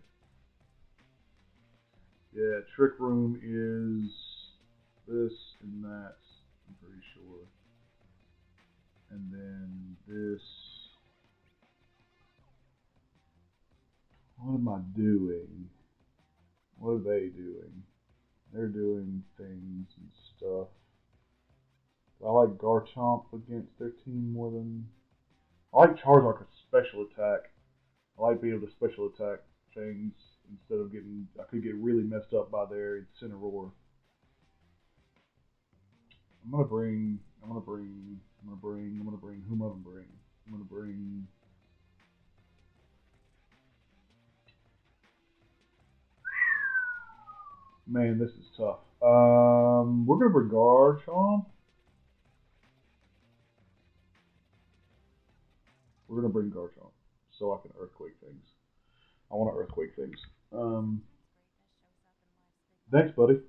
A: Yeah, Trick Room is this and that, I'm pretty sure. And then this. What am I doing? What are they doing? They're doing things and stuff. I like Garchomp against their team more than... I like Charizard's special attack. I like being able to special attack things instead of getting... I could get really messed up by their Incineroar. I'm gonna bring who am I gonna bring... Man, this is tough. We're gonna bring Garchomp. We're gonna bring Garchomp so I can Earthquake things. I want to Earthquake things. Thanks, buddy.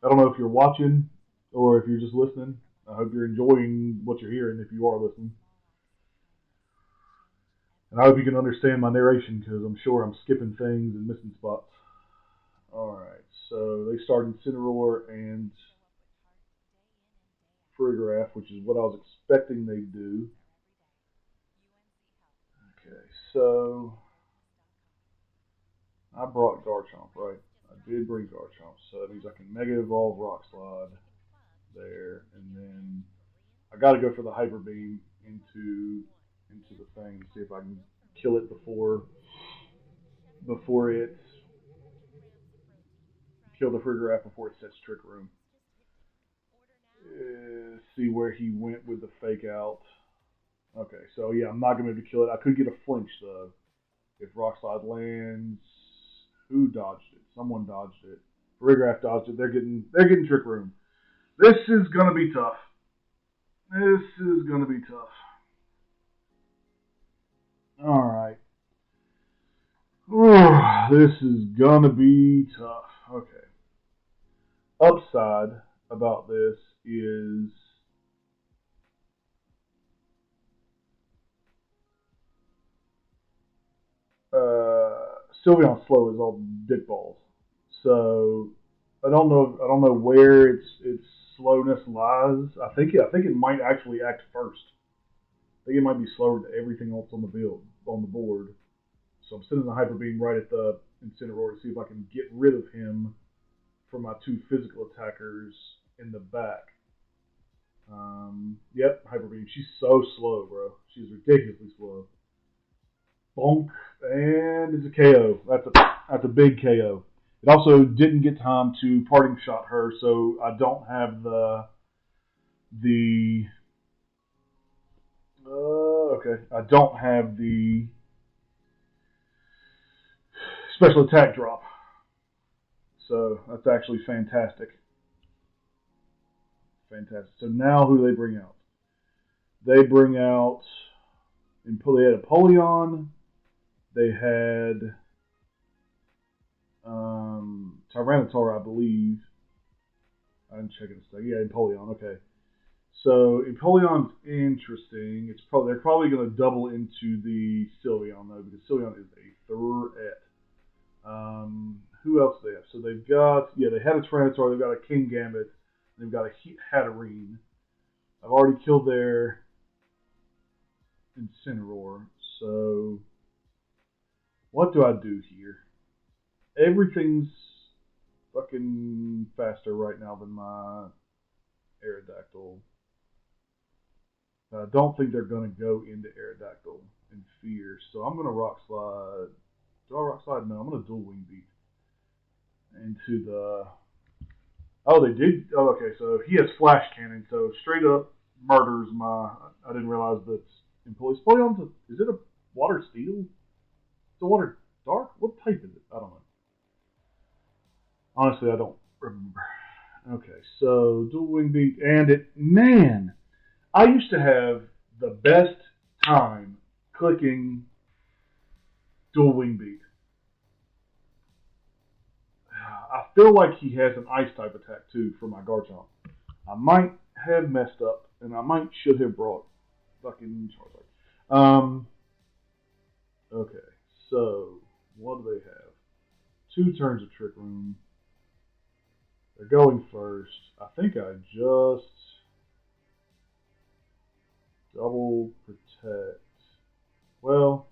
A: I don't know if you're watching or if you're just listening. I hope you're enjoying what you're hearing if you are listening. And I hope you can understand my narration because I'm sure I'm skipping things and missing spots. Alright, so they started Incineroar and Farigiraf, which is what I was expecting they'd do. Okay, so I brought Garchomp, right? I did bring Garchomp, so that means I can Mega Evolve Rock Slide there, and then I got to go for the Hyper Beam into the thing to see if I can kill it before it kill the Farigiraf before it sets Trick Room. See where he went with the fake out. Okay, so yeah, I'm not gonna be able to kill it. I could get a flinch though. If Rock Slide lands, who dodged it? Someone dodged it. Farigiraf dodged it. They're getting Trick Room. This is gonna be tough. All right. This is gonna be tough. Okay. Upside about this is Sylveon's slow is all dick balls. So I don't know where its slowness lies. I think it might actually act first. I think it might be slower than everything else on the field. on the board. So I'm sending the Hyper Beam right at the Incineroar to see if I can get rid of him for my 2 physical attackers in the back. Yep, Hyper Beam. She's so slow, bro. She's ridiculously slow. Bonk, and it's a KO. That's a big KO. It also didn't get time to parting shot her, so I don't have the okay. I don't have the special attack drop. So that's actually fantastic. Fantastic. So now who do they bring out? They bring out, they had Apollyon. They had Tyranitar, I believe. I'm checking this thing. Yeah, Empoleon. Okay. So Empoleon's interesting. They're probably going to double into the Sylveon though, because Sylveon is a threat. Who else do they have? So they've got, they had a Tyranitar, they've got a Kingambit, they've got a Hatterene. I've already killed their Incineroar. So what do I do here? Everything's fucking faster right now than my Aerodactyl. I don't think they're going to go into Aerodactyl in fear, so I'm going to Rock Slide. Do I Rock Slide? No, I'm going to Dual Wing Beat into the... Oh, they did? Oh, okay, so he has Flash Cannon, so straight up murders my... I didn't realize that Empoleon's is it a Water Steel? It's a Water Dark? What type is it? I don't know. Honestly, I don't remember. Okay, so Dual Wing Beat, and man, I used to have the best time clicking Dual Wing Beat. I feel like he has an Ice type attack too for my Garchomp. I might have messed up, and I should have brought fucking Charizard. Okay, so what do they have? 2 turns of Trick Room. They're going first. I think I just double protect. Well,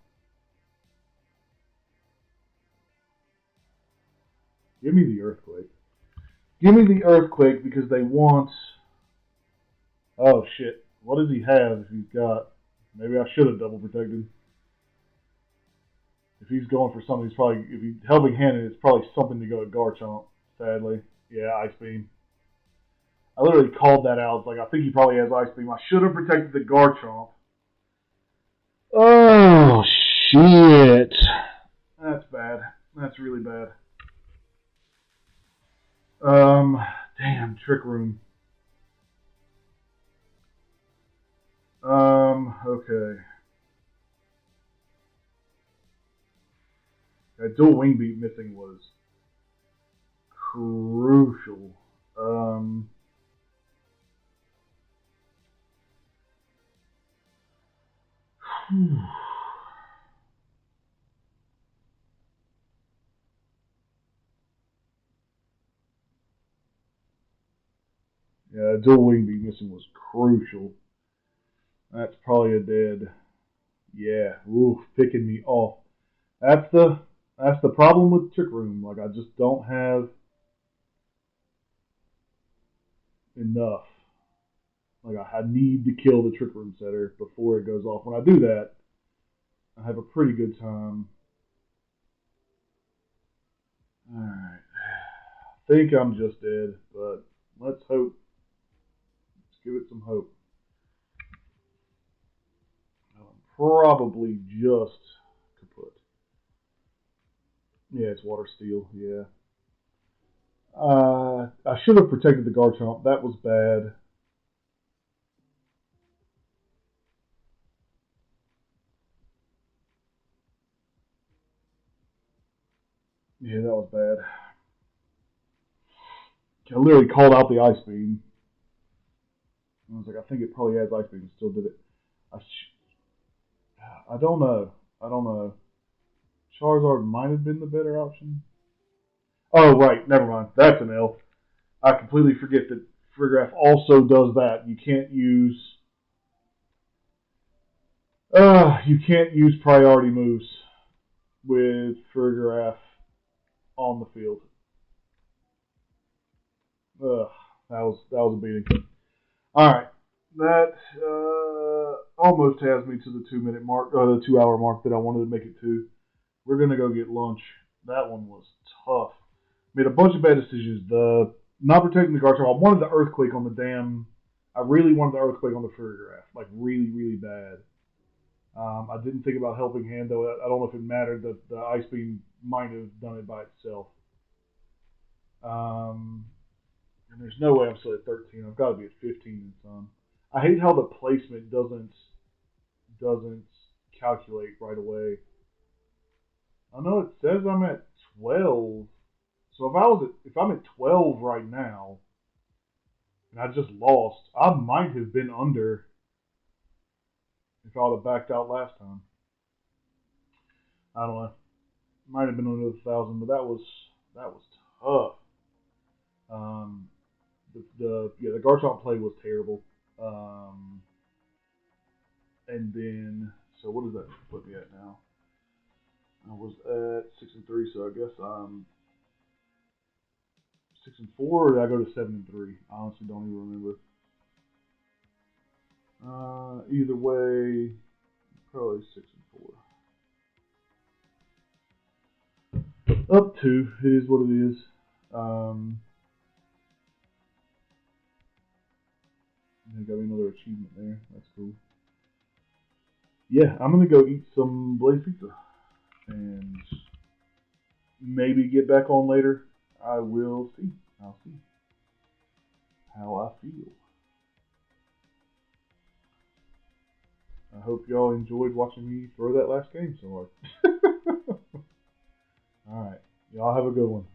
A: give me the Earthquake. Give me the Earthquake because they want... Oh, shit. What does he have if he's got... Maybe I should have double protected. If he's going for something, if he's helping handed, it's probably something to go at Garchomp, sadly. Yeah, Ice Beam. I literally called that out. It's like, I think he probably has Ice Beam. I should have protected the Garchomp. Oh, shit. That's bad. That's really bad. Damn, Trick Room. Okay. That Dual Wing Beat missing was crucial. Yeah, Dual Wing Beat missing was crucial. That's probably a dead. Yeah, picking me off. That's the problem with Trick Room. Like, I just don't have enough. Like, I need to kill the Trick Room setter before it goes off. When I do that, I have a pretty good time. Alright. I think I'm just dead, but let's hope. Let's give it some hope. I'm probably just kaput. Yeah, it's Water Steel, yeah. I should have protected the Garchomp. That was bad. Yeah, that was bad. I literally called out the Ice Beam. I was like, I think it probably has Ice Beam. Still did it. I don't know. I don't know. Charizard might have been the better option. Oh, right. Never mind. That's an L. I completely forget that Friggraph also does that. You can't use... You can't use priority moves with Frigoraph on the field. That was a beating. All right, that almost has me to the 2 minute mark, the 2 hour mark that I wanted to make it to. We're gonna go get lunch. That one was tough. Made a bunch of bad decisions. The not protecting the Garchomp. I wanted the earthquake on the damn. I really wanted the earthquake on the Frigoraph, like really, really bad. I didn't think about helping hand though. I don't know if it mattered that the ice beam might have done it by itself. Um, and there's no way I'm still at 13. I've got to be at 15 and some. I hate how the placement doesn't calculate right away. I know it says I'm at 12. So if I'm at 12 right now and I just lost, I might have been under if I would have backed out last time. I don't know. Might have been under 1,000, but that was tough. Um, the Garchomp play was terrible. And then what does that put me at now? I was at 6-3, so I guess I'm 6-4, or did I go to 7-3? I honestly don't even remember. Either way, probably 6-4. Up two, it is what it is. Got me another achievement there. That's cool. Yeah, I'm gonna go eat some Blaze Pizza and maybe get back on later. I will see. I'll see how I feel. I hope y'all enjoyed watching me throw that last game so hard. Alright. Y'all have a good one.